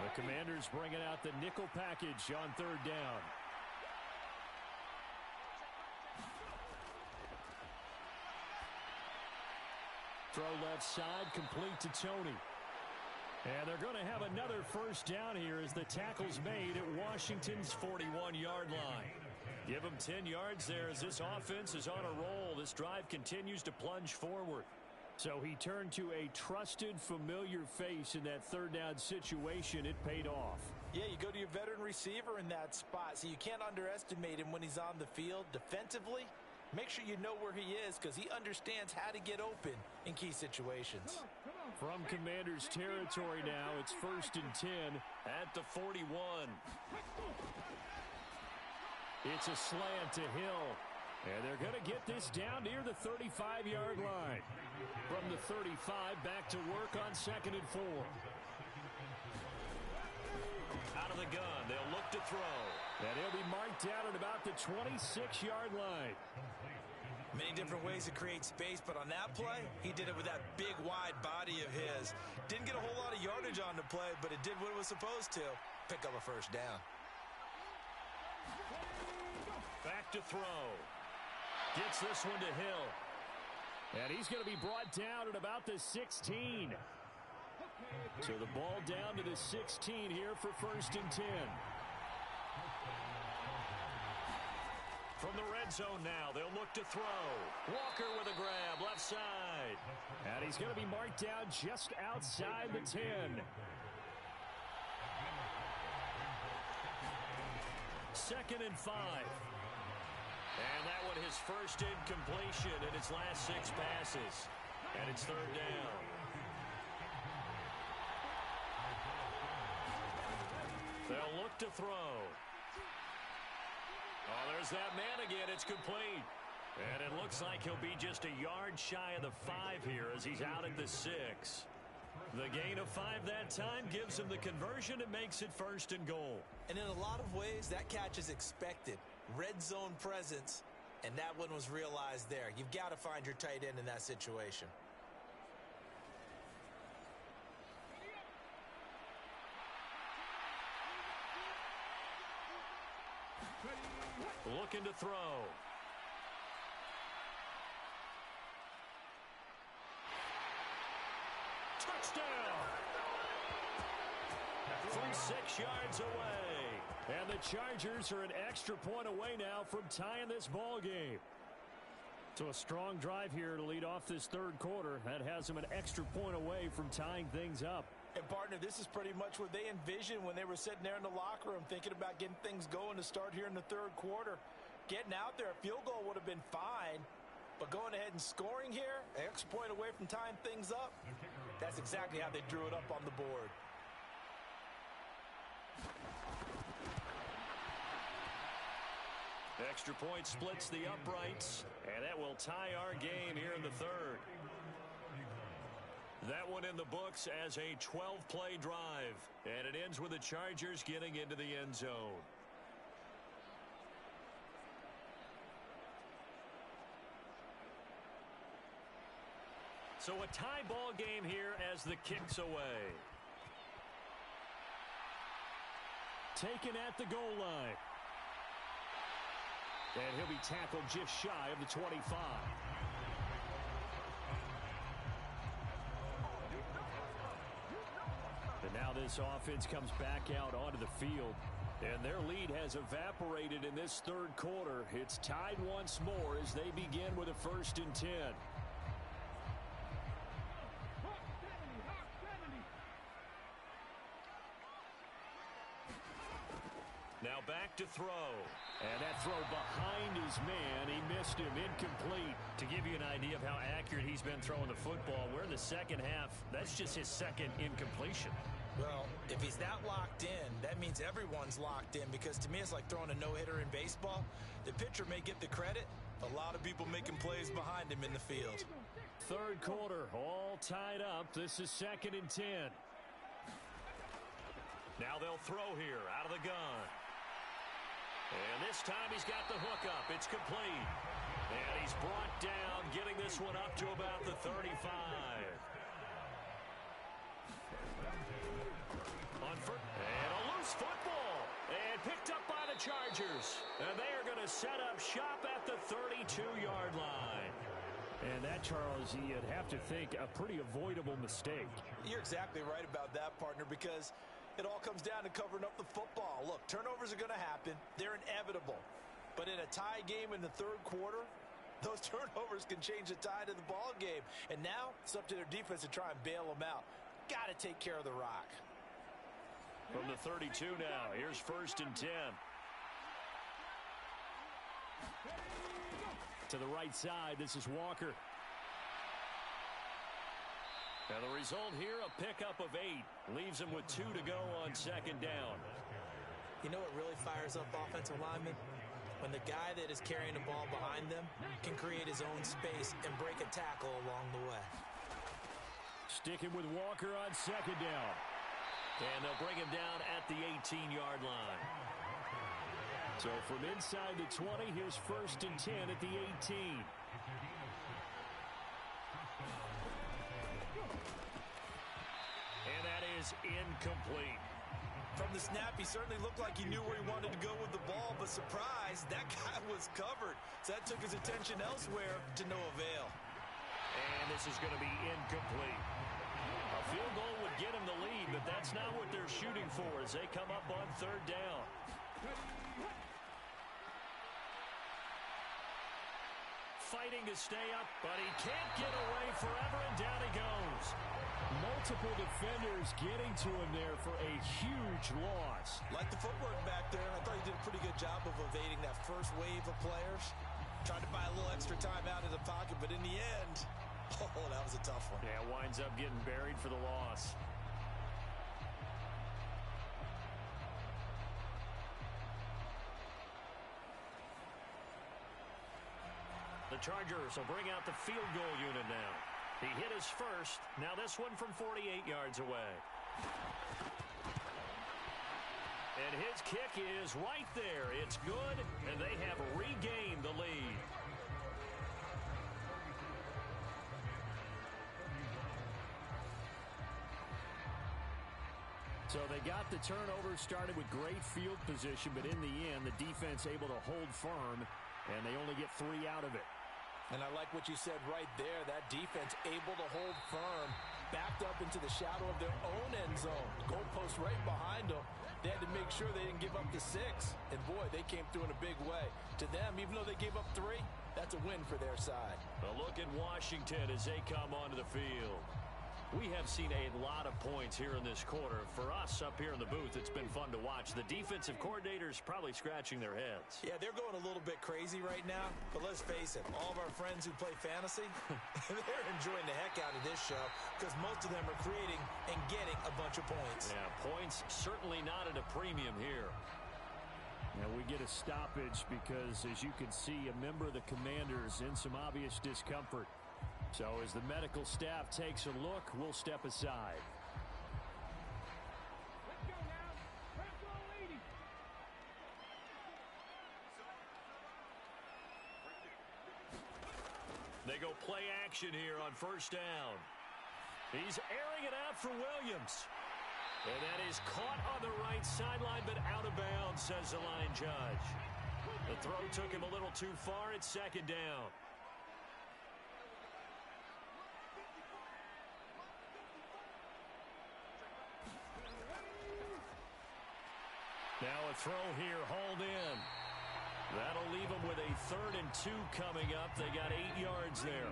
The Commanders bringing out the nickel package on 3rd down. Throw left side, complete to Tony. And they're going to have another first down here as the tackle's made at Washington's 41-yard line. Give them 10 yards there as this offense is on a roll. This drive continues to plunge forward. So he turned to a trusted, familiar face in that 3rd down situation. It paid off. Yeah, you go to your veteran receiver in that spot, so you can't underestimate him when he's on the field. Defensively, make sure you know where he is because he understands how to get open in key situations. From Commanders territory now, it's 1st and 10 at the 41. It's a slant to Hill. And they're going to get this down near the 35-yard line. From the 35, back to work on 2nd and 4. Out of the gun, they'll look to throw. And he'll be marked down at about the 26-yard line. Many different ways to create space, but on that play, he did it with that big, wide body of his. Didn't get a whole lot of yardage on the play, but it did what it was supposed to. Pick up a first down. Back to throw. Gets this one to Hill. And he's going to be brought down at about the 16. So the ball down to the 16 here for 1st and 10. From the red zone now, they'll look to throw. Walker with a grab, left side. And he's going to be marked down just outside the 10. 2nd and 5. And that one his first incompletion in its last 6 passes. And it's 3rd down. They'll look to throw. Oh, there's that man again. It's complete. And it looks like he'll be just a yard shy of the 5 here as he's out at the 6. The gain of 5 that time gives him the conversion and makes it 1st and goal. And in a lot of ways, that catch is expected. Red zone presence, and that one was realized there. You've got to find your tight end in that situation. looking to throw. Touchdown! From 6 yards away. And the Chargers are an extra point away now from tying this ball game. So a strong drive here to lead off this third quarter. That has them an extra point away from tying things up. And, partner, this is pretty much what they envisioned when they were sitting there in the locker room thinking about getting things going to start here in the third quarter. Getting out there, a field goal would have been fine. But going ahead and scoring here, an extra point away from tying things up, that's exactly how they drew it up on the board. Extra point splits the uprights, and that will tie our game here in the third. That one in the books as a 12-play drive, and it ends with the Chargers getting into the end zone. So a tie ball game here as the kick's away. Taken at the goal line. And he'll be tackled just shy of the 25. And now this offense comes back out onto the field. And their lead has evaporated in this third quarter. It's tied once more as they begin with a 1st and 10. Now back to throw. And that throw behind his man. He missed him. Incomplete. To give you an idea of how accurate he's been throwing the football, we're in the second half. That's just his second incompletion. Well, if he's that locked in, that means everyone's locked in, because to me it's like throwing a no-hitter in baseball. The pitcher may get the credit. A lot of people making plays behind him in the field. Third quarter, all tied up. This is 2nd and 10. Now they'll throw here out of the gun. And this time he's got the hook up. It's complete. And he's brought down, getting this one up to about the 35. And a loose football. And picked up by the Chargers. And they are going to set up shop at the 32-yard line. And that, Charles, you'd have to think a pretty avoidable mistake. You're exactly right about that, partner, because it all comes down to covering up the football. Look, turnovers are going to happen. They're inevitable. But in a tie game in the third quarter, those turnovers can change the tide of the ball game. And now it's up to their defense to try and bail them out. Got to take care of the rock. From the 32 now, here's 1st and 10. To the right side, this is Walker. And the result here, a pickup of 8. Leaves him with 2 to go on 2nd down. You know what really fires up offensive linemen? When the guy that is carrying the ball behind them can create his own space and break a tackle along the way. Sticking with Walker on 2nd down. And they'll bring him down at the 18-yard line. So from inside the 20, here's 1st and 10 at the 18. And that is incomplete. From the snap, he certainly looked like he knew where he wanted to go with the ball, but surprise, that guy was covered. So that took his attention elsewhere to no avail. And this is going to be incomplete. A field goal would get him the lead, but that's not what they're shooting for as they come up on 3rd down. Fighting to stay up, but he can't get away forever, and down he goes. Multiple defenders getting to him there for a huge loss. Like the footwork back there, I thought he did a pretty good job of evading that first wave of players. Tried to buy a little extra time out of the pocket, but in the end, oh, that was a tough one. Yeah, winds up getting buried for the loss. The Chargers will bring out the field goal unit now. He hit his first. Now this one from 48 yards away. And his kick is right there. It's good, and they have regained the lead. So they got the turnover started with great field position, but in the end, the defense able to hold firm, and they only get 3 out of it. And I like what you said right there. That defense able to hold firm, backed up into the shadow of their own end zone. Goalpost right behind them. They had to make sure they didn't give up the 6. And, boy, they came through in a big way. To them, even though they gave up 3, that's a win for their side. A look at Washington as they come onto the field. We have seen a lot of points here in this quarter. For us up here in the booth, it's been fun to watch. The defensive coordinators probably scratching their heads. Yeah, they're going a little bit crazy right now. But let's face it, all of our friends who play fantasy, they're enjoying the heck out of this show because most of them are creating and getting a bunch of points. Yeah, points certainly not at a premium here. Now we get a stoppage because, as you can see, a member of the Commanders in some obvious discomfort. So as the medical staff takes a look, we'll step aside. They go play action here on first down. He's airing it out for Williams. And that is caught on the right sideline, but out of bounds, says the line judge. The throw took him a little too far. It's second down. Now a throw here, hauled in. That'll leave them with a 3rd and 2 coming up. They got 8 yards there.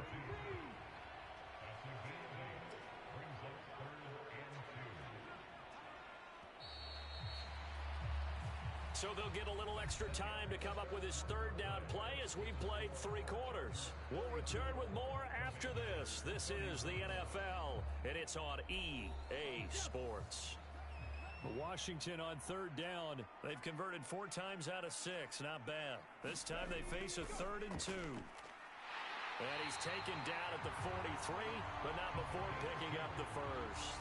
So they'll get a little extra time to come up with his 3rd down play as we've played 3 quarters. We'll return with more after this. This is the NFL, and it's on EA Sports. Washington on 3rd down. They've converted 4 times out of 6. Not bad. This time they face a 3rd and 2. And he's taken down at the 43, but not before picking up the first.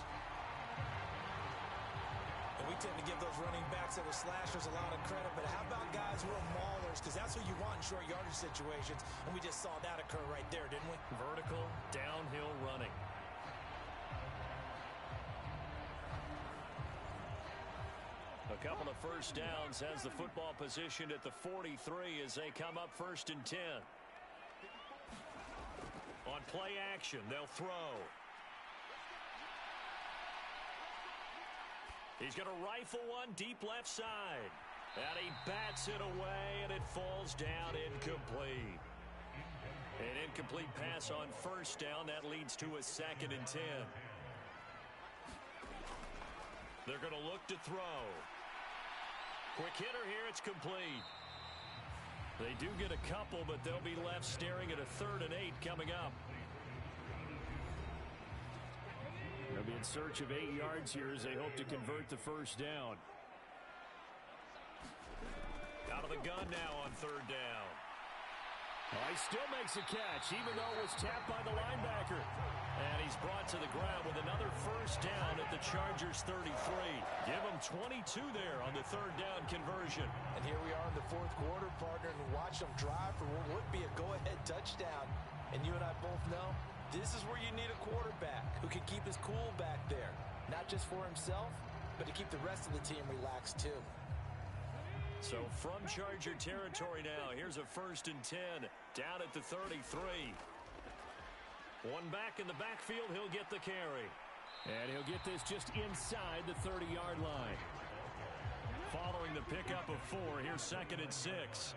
And we tend to give those running backs that are slashers a lot of credit, but how about guys who are maulers? Because that's what you want in short yardage situations, and we just saw that occur right there, didn't we? Vertical, downhill running. A couple of first downs has the football positioned at the 43 as they come up 1st and 10. On play action, they'll throw. He's going to rifle one deep left side. And he bats it away, and it falls down incomplete. An incomplete pass on first down. That leads to a 2nd and 10. They're going to look to throw. Quick hitter here, it's complete. They do get a couple, but they'll be left staring at a 3rd and 8 coming up. They'll be in search of 8 yards here as they hope to convert the first down. Out of the gun now on 3rd down. He still makes a catch, even though it was tapped by the linebacker. And he's brought to the ground with another first down at the Chargers 33. Give him 22 there on the 3rd down conversion. And here we are in the 4th quarter, partner, and watch them drive for what would be a go-ahead touchdown. And you and I both know this is where you need a quarterback who can keep his cool back there. Not just for himself, but to keep the rest of the team relaxed too. So from Charger territory now, here's a 1st and 10 down at the 33. One back in the backfield, he'll get the carry. And he'll get this just inside the 30-yard line. Following the pickup of 4, here's 2nd and 6.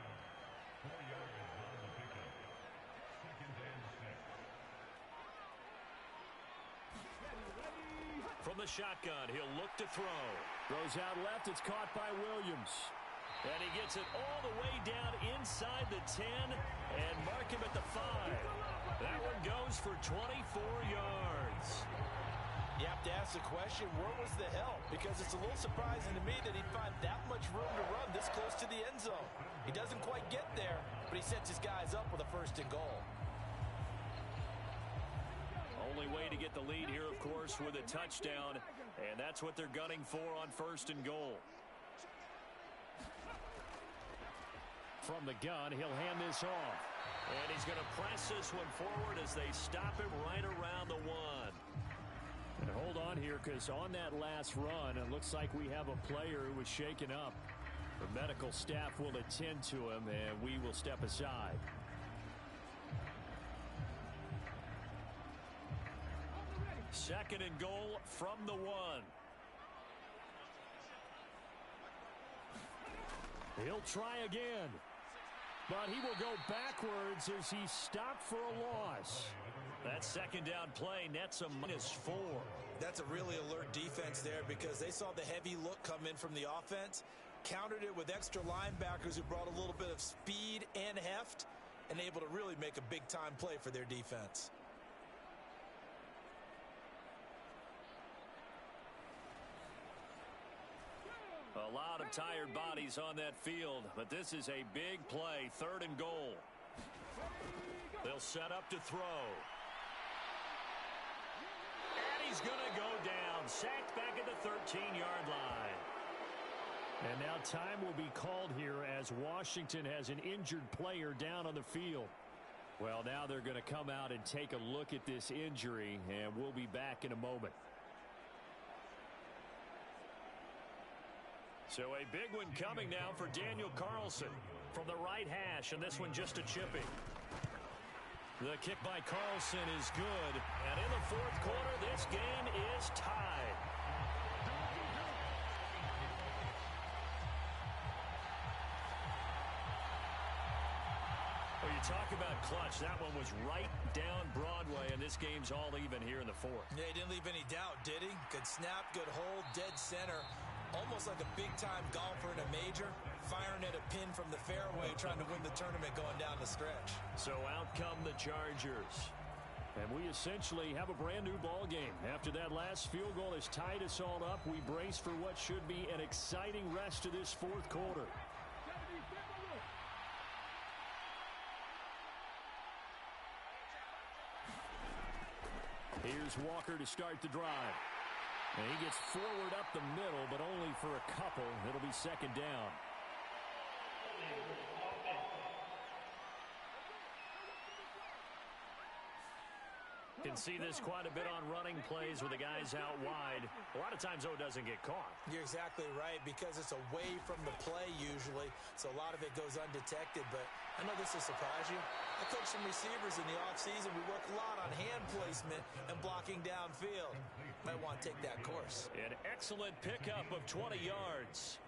From the shotgun, he'll look to throw. Throws out left, it's caught by Williams. And he gets it all the way down inside the 10 and mark him at the 5. That one goes for 24 yards. You have to ask the question, where was the help? Because it's a little surprising to me that he'd find that much room to run this close to the end zone. He doesn't quite get there, but he sets his guys up with a 1st and goal. Only way to get the lead here, of course, with a touchdown, and that's what they're gunning for on 1st and goal. From the gun, he'll hand this off. And he's going to press this one forward as they stop him right around the 1. And hold on here, because on that last run, it looks like we have a player who was shaken up. The medical staff will attend to him, and we will step aside. Second and goal from the 1. He'll try again. But he will go backwards as he's stopped for a loss. That second down play nets a -4. That's a really alert defense there because they saw the heavy look come in from the offense, countered it with extra linebackers who brought a little bit of speed and heft, and able to really make a big-time play for their defense. A lot of tired bodies on that field, but this is a big play, 3rd and goal. They'll set up to throw. And he's going to go down, sacked back at the 13-yard line. And now time will be called here as Washington has an injured player down on the field. Well, now they're going to come out and take a look at this injury, and we'll be back in a moment. So a big one coming now for Daniel Carlson from the right hash, and this one just a chipping. The kick by Carlson is good, and in the 4th quarter, this game is tied. Well, you talk about clutch. That one was right down Broadway, and this game's all even here in the 4th. Yeah, he didn't leave any doubt, did he? Good snap, good hold, dead center. Almost like a big-time golfer in a major, firing at a pin from the fairway, trying to win the tournament going down the stretch. So out come the Chargers. And we essentially have a brand-new ball game. After that last field goal has tied us all up, we brace for what should be an exciting rest of this 4th quarter. Here's Walker to start the drive. And he gets forward up the middle, but only for a couple. It'll be 2nd down. Can see this quite a bit on running plays with the guys out wide. A lot of times, though, it doesn't get caught. You're exactly right, because it's away from the play usually, so a lot of it goes undetected. But I know this will surprise you. I coach some receivers in the offseason. We work a lot on hand placement and blocking downfield. Might want to take that course. An excellent pickup of 20 yards.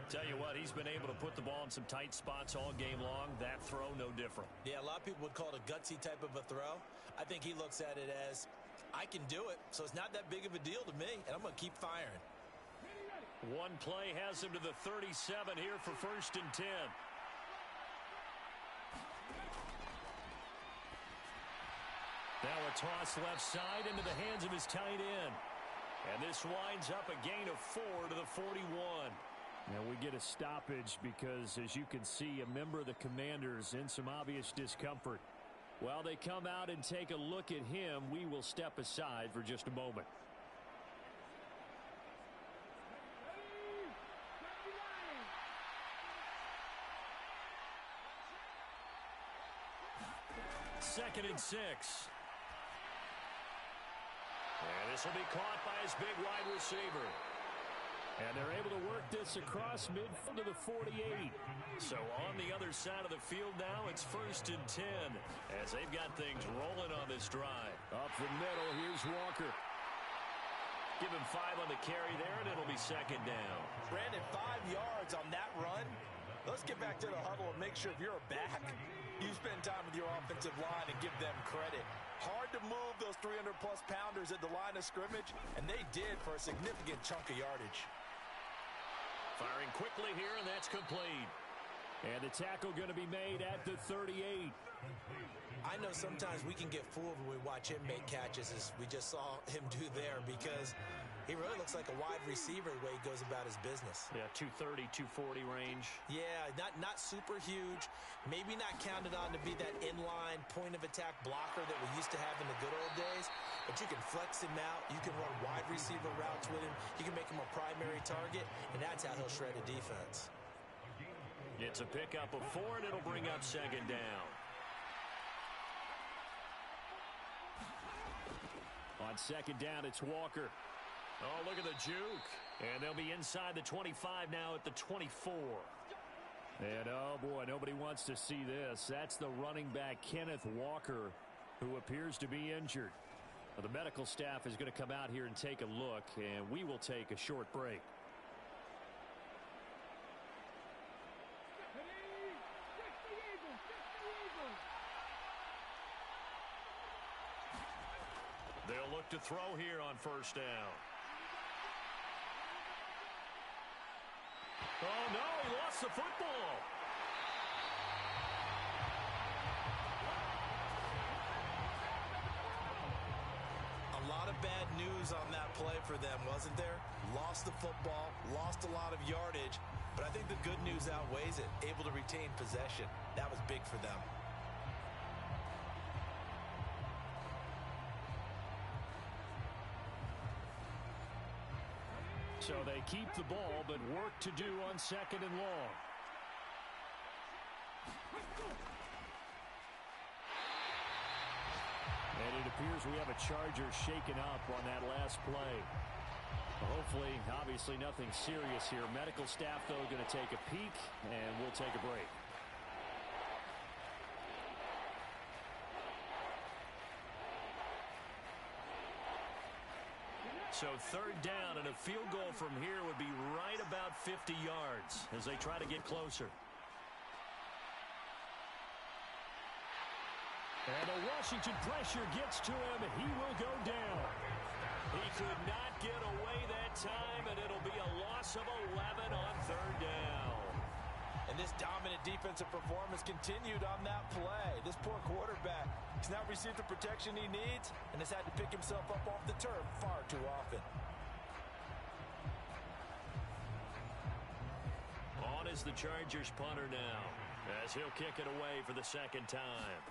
Tell you what, he's been able to put the ball in some tight spots all game long. That throw, no different. Yeah, a lot of people would call it a gutsy type of a throw. I think he looks at it as, I can do it, so it's not that big of a deal to me, and I'm going to keep firing. One play has him to the 37 here for 1st and 10. Now a toss left side into the hands of his tight end. And this winds up a gain of 4 to the 41. Now we get a stoppage because, as you can see, a member of the Commanders in some obvious discomfort. While they come out and take a look at him, we will step aside for just a moment. Second and 6. And this will be caught by his big wide receiver. And they're able to work this across midfield to the 48. So on the other side of the field now, it's 1st and 10 as they've got things rolling on this drive. Up the middle, here's Walker. Give him 5 on the carry there, and it'll be 2nd down. Brandon, 5 yards on that run. Let's get back to the huddle and make sure if you're a back, you spend time with your offensive line and give them credit. Hard to move those 300-plus pounders at the line of scrimmage, and they did for a significant chunk of yardage. Firing quickly here, and that's complete. And the tackle going to be made at the 38. I know sometimes we can get fooled when we watch him make catches, as we just saw him do there, because he really looks like a wide receiver the way he goes about his business. Yeah, 230, 240 range. Yeah, not super huge. Maybe not counted on to be that inline point-of-attack blocker that we used to have in the good old days. But you can flex him out. You can run wide receiver routes with him. You can make him a primary target, and that's how he'll shred a defense. It's a pickup of 4, and it'll bring up 2nd down. On second down, it's Walker. Oh, look at the juke. And they'll be inside the 25 now at the 24. And, oh, boy, nobody wants to see this. That's the running back, Kenneth Walker, who appears to be injured. Well, the medical staff is going to come out here and take a look, and we will take a short break. They'll look to throw here on first down. Oh, no, he lost the football. A lot of bad news on that play for them, wasn't there? Lost the football, lost a lot of yardage, but I think the good news outweighs it. Able to retain possession. That was big for them. So they keep the ball, but work to do on second and long. And it appears we have a Charger shaken up on that last play. Hopefully, obviously nothing serious here. Medical staff, though, going to take a peek, and we'll take a break. So third down, and a field goal from here would be right about 50 yards as they try to get closer. And the Washington pressure gets to him. He will go down. He could not get away that time, and it'll be a loss of 11 on third down. And this dominant defensive performance continued on that play. This poor quarterback has not received the protection he needs and has had to pick himself up off the turf far too often. On is the Chargers punter now, as he'll kick it away for the second time.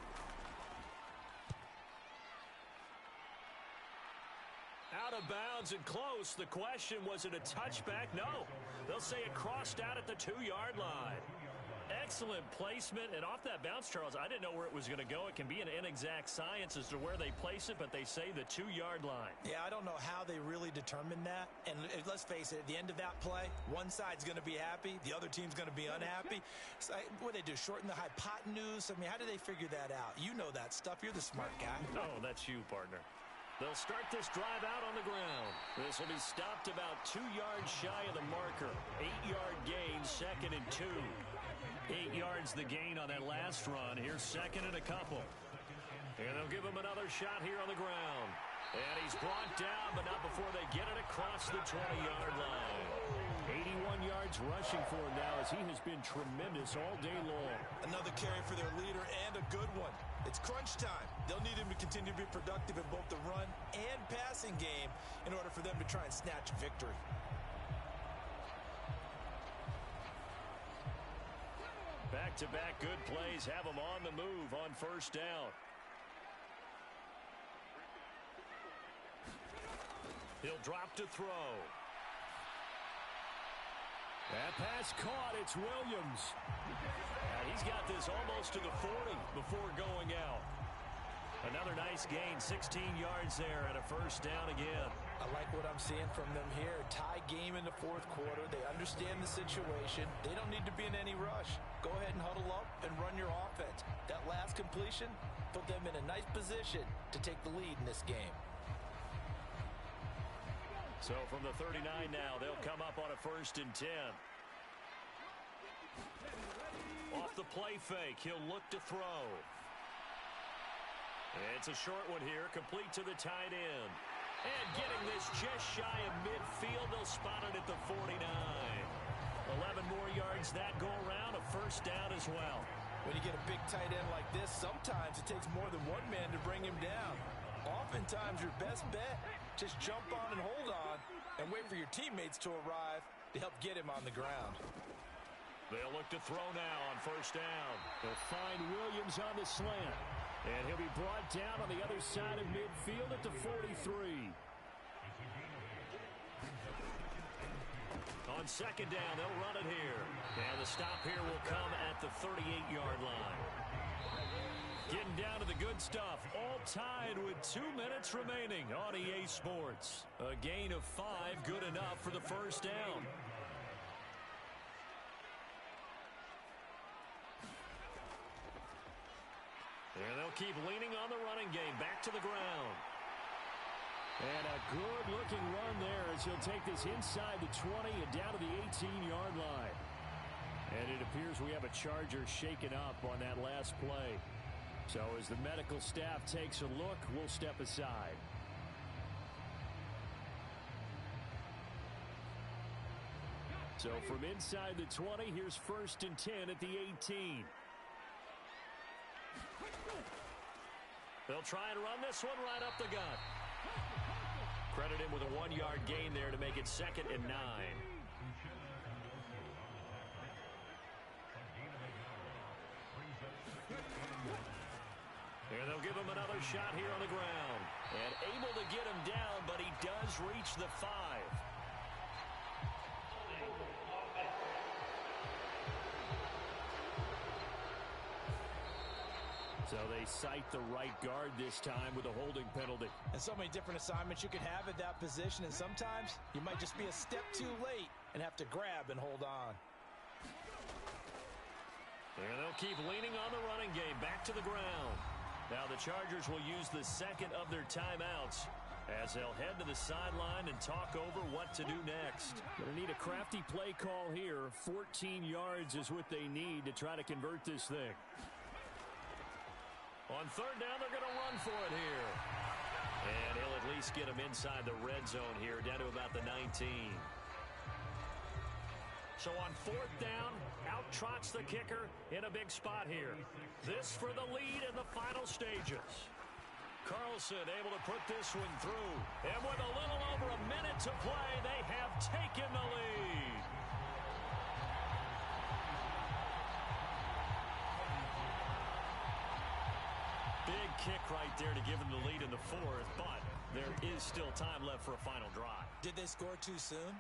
Out of bounds and close. The question, was it a touchback? No. They'll say it crossed out at the 2-yard line. Excellent placement. And off that bounce, Charles, I didn't know where it was going to go. It can be an inexact science as to where they place it, but they say the 2-yard line. Yeah, I don't know how they really determined that. And let's face it, at the end of that play, one side's going to be happy, the other team's going to be unhappy. So, what do they do, shorten the hypotenuse? I mean, how do they figure that out? You know that stuff. You're the smart guy. Oh, that's you, partner. They'll start this drive out on the ground. This will be stopped about 2 yards shy of the marker. 8-yard gain, second and 2. 8 yards the gain on that last run. Here's second and a couple. And they'll give him another shot here on the ground. And he's brought down, but not before they get it across the 20-yard line. 81 yards rushing for him now as he has been tremendous all day long. Another carry for their leader and a good one. It's crunch time. They'll need him to continue to be productive in both the run and passing game in order for them to try and snatch victory. Back-to-back good plays have him on the move on first down. He'll drop to throw. That pass caught. It's Williams. And he's got this almost to the 40 before going out. Another nice gain, 16 yards there and a first down again. I like what I'm seeing from them here. Tie game in the fourth quarter. They understand the situation. They don't need to be in any rush. Go ahead and huddle up and run your offense. That last completion put them in a nice position to take the lead in this game. So from the 39 now, they'll come up on a first and 10. Off the play fake, he'll look to throw. It's a short one here, complete to the tight end. And getting this just shy of midfield, they'll spot it at the 49. 11 more yards that go around, a first down as well. When you get a big tight end like this, sometimes it takes more than one man to bring him down. Oftentimes, your best bet, just jump on and hold on and wait for your teammates to arrive to help get him on the ground. They'll look to throw now on first down. They'll find Williams on the slant. And he'll be brought down on the other side of midfield at the 43. On second down, they'll run it here. And the stop here will come at the 38-yard line. Getting Getting down to the good stuff. All tied with 2 minutes remaining on EA Sports. A gain of 5, good enough for the first down. And they'll keep leaning on the running game. Back to the ground. And a good-looking run there as he'll take this inside the 20 and down to the 18-yard line. And it appears we have a Charger shaken up on that last play. So as the medical staff takes a look, we'll step aside. So from inside the 20, here's 1st and 10 at the 18. They'll try and run this one right up the gut. Credit him with a 1-yard gain there to make it 2nd and 9. And they'll give him another shot here on the ground. And able to get him down, but he does reach the 5. So they cite the right guard this time with a holding penalty. And so many different assignments you could have at that position, and sometimes you might just be a step too late and have to grab and hold on. And they'll keep leaning on the running game. Back to the ground. Now the Chargers will use the 2nd of their timeouts as they'll head to the sideline and talk over what to do next. Going to need a crafty play call here. 14 yards is what they need to try to convert this thing. On 3rd down, they're going to run for it here. And he'll at least get him inside the red zone here, down to about the 19. So on 4th down, out trots the kicker in a big spot here. This for the lead in the final stages. Carlson able to put this one through. And with a little over a minute to play, they have taken the lead. Big kick right there to give them the lead in the 4th, but there is still time left for a final drive. Did they score too soon?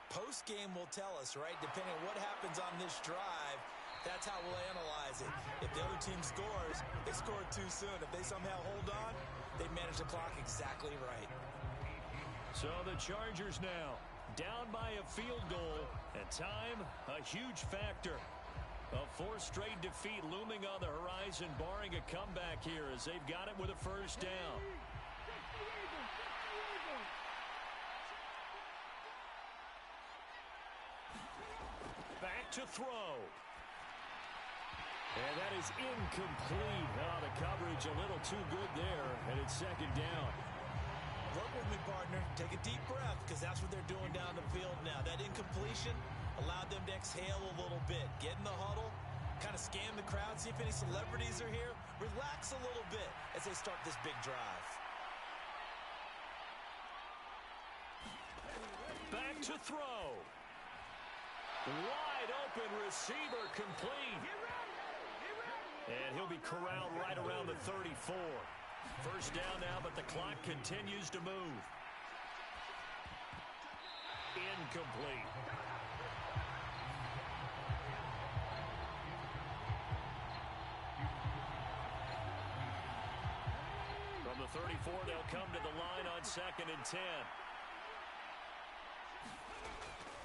Post-game will tell us, right? Depending on what happens on this drive, that's how we'll analyze it. If the other team scores, they scored too soon. If they somehow hold on, they manage the clock exactly right. So the Chargers now down by a field goal, and time a huge factor. A 4th straight defeat looming on the horizon, barring a comeback here as they've got it with a 1st down. Back to throw. And that is incomplete. Oh, the coverage a little too good there, and it's 2nd down. Work with me, partner. Take a deep breath, because that's what they're doing down the field now. That incompletion allowed them to exhale a little bit. Get in the huddle, kind of scan the crowd, see if any celebrities are here. Relax a little bit as they start this big drive. Back to throw. Wide open receiver complete. And he'll be corralled right around the 34. 1st down now, but the clock continues to move. Incomplete. From the 34, they'll come to the line on 2nd and 10.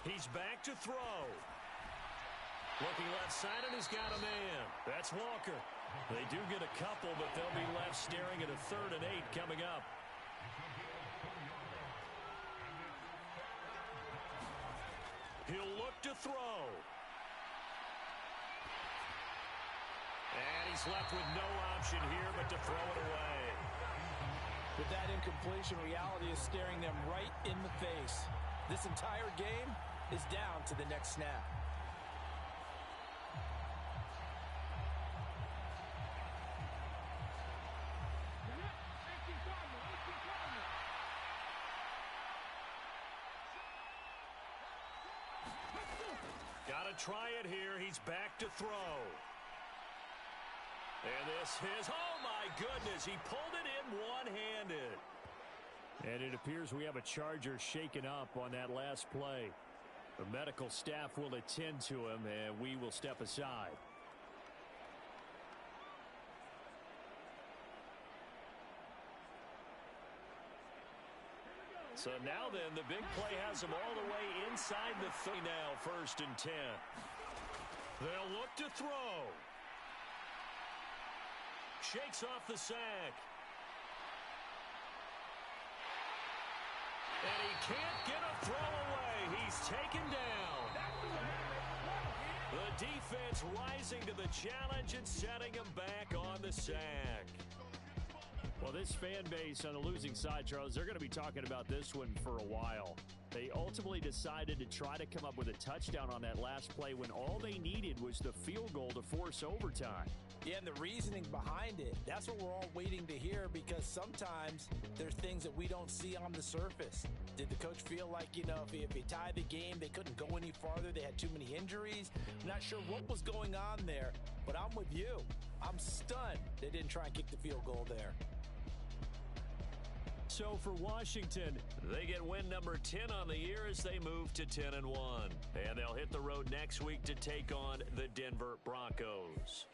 He's back to throw. Looking left side, and he's got a man. That's Walker. They do get a couple, but they'll be left staring at a 3rd and 8 coming up. He'll look to throw. And he's left with no option here but to throw it away. With that incompletion, reality is staring them right in the face. This entire game is down to the next snap. Gotta try it here. He's back to throw. And this is, oh my goodness, he pulled it in one-handed. And it appears we have a Charger shaken up on that last play. The medical staff will attend to him, and we will step aside. So now then, the big play has them all the way inside the 30 now, 1st and 10. They'll look to throw. Shakes off the sack. And he can't get a throw away. He's taken down. The defense rising to the challenge and setting him back on the sack. Well, this fan base on the losing side, Charles, they're going to be talking about this one for a while. They ultimately decided to try to come up with a touchdown on that last play when all they needed was the field goal to force overtime. Yeah, and the reasoning behind it, that's what we're all waiting to hear, because sometimes there's things that we don't see on the surface. Did the coach feel like, if they tied the game, they couldn't go any farther, they had too many injuries? I'm not sure what was going on there, but I'm with you. I'm stunned they didn't try and kick the field goal there. So for Washington, they get win number 10 on the year as they move to 10-1. And they'll hit the road next week to take on the Denver Broncos.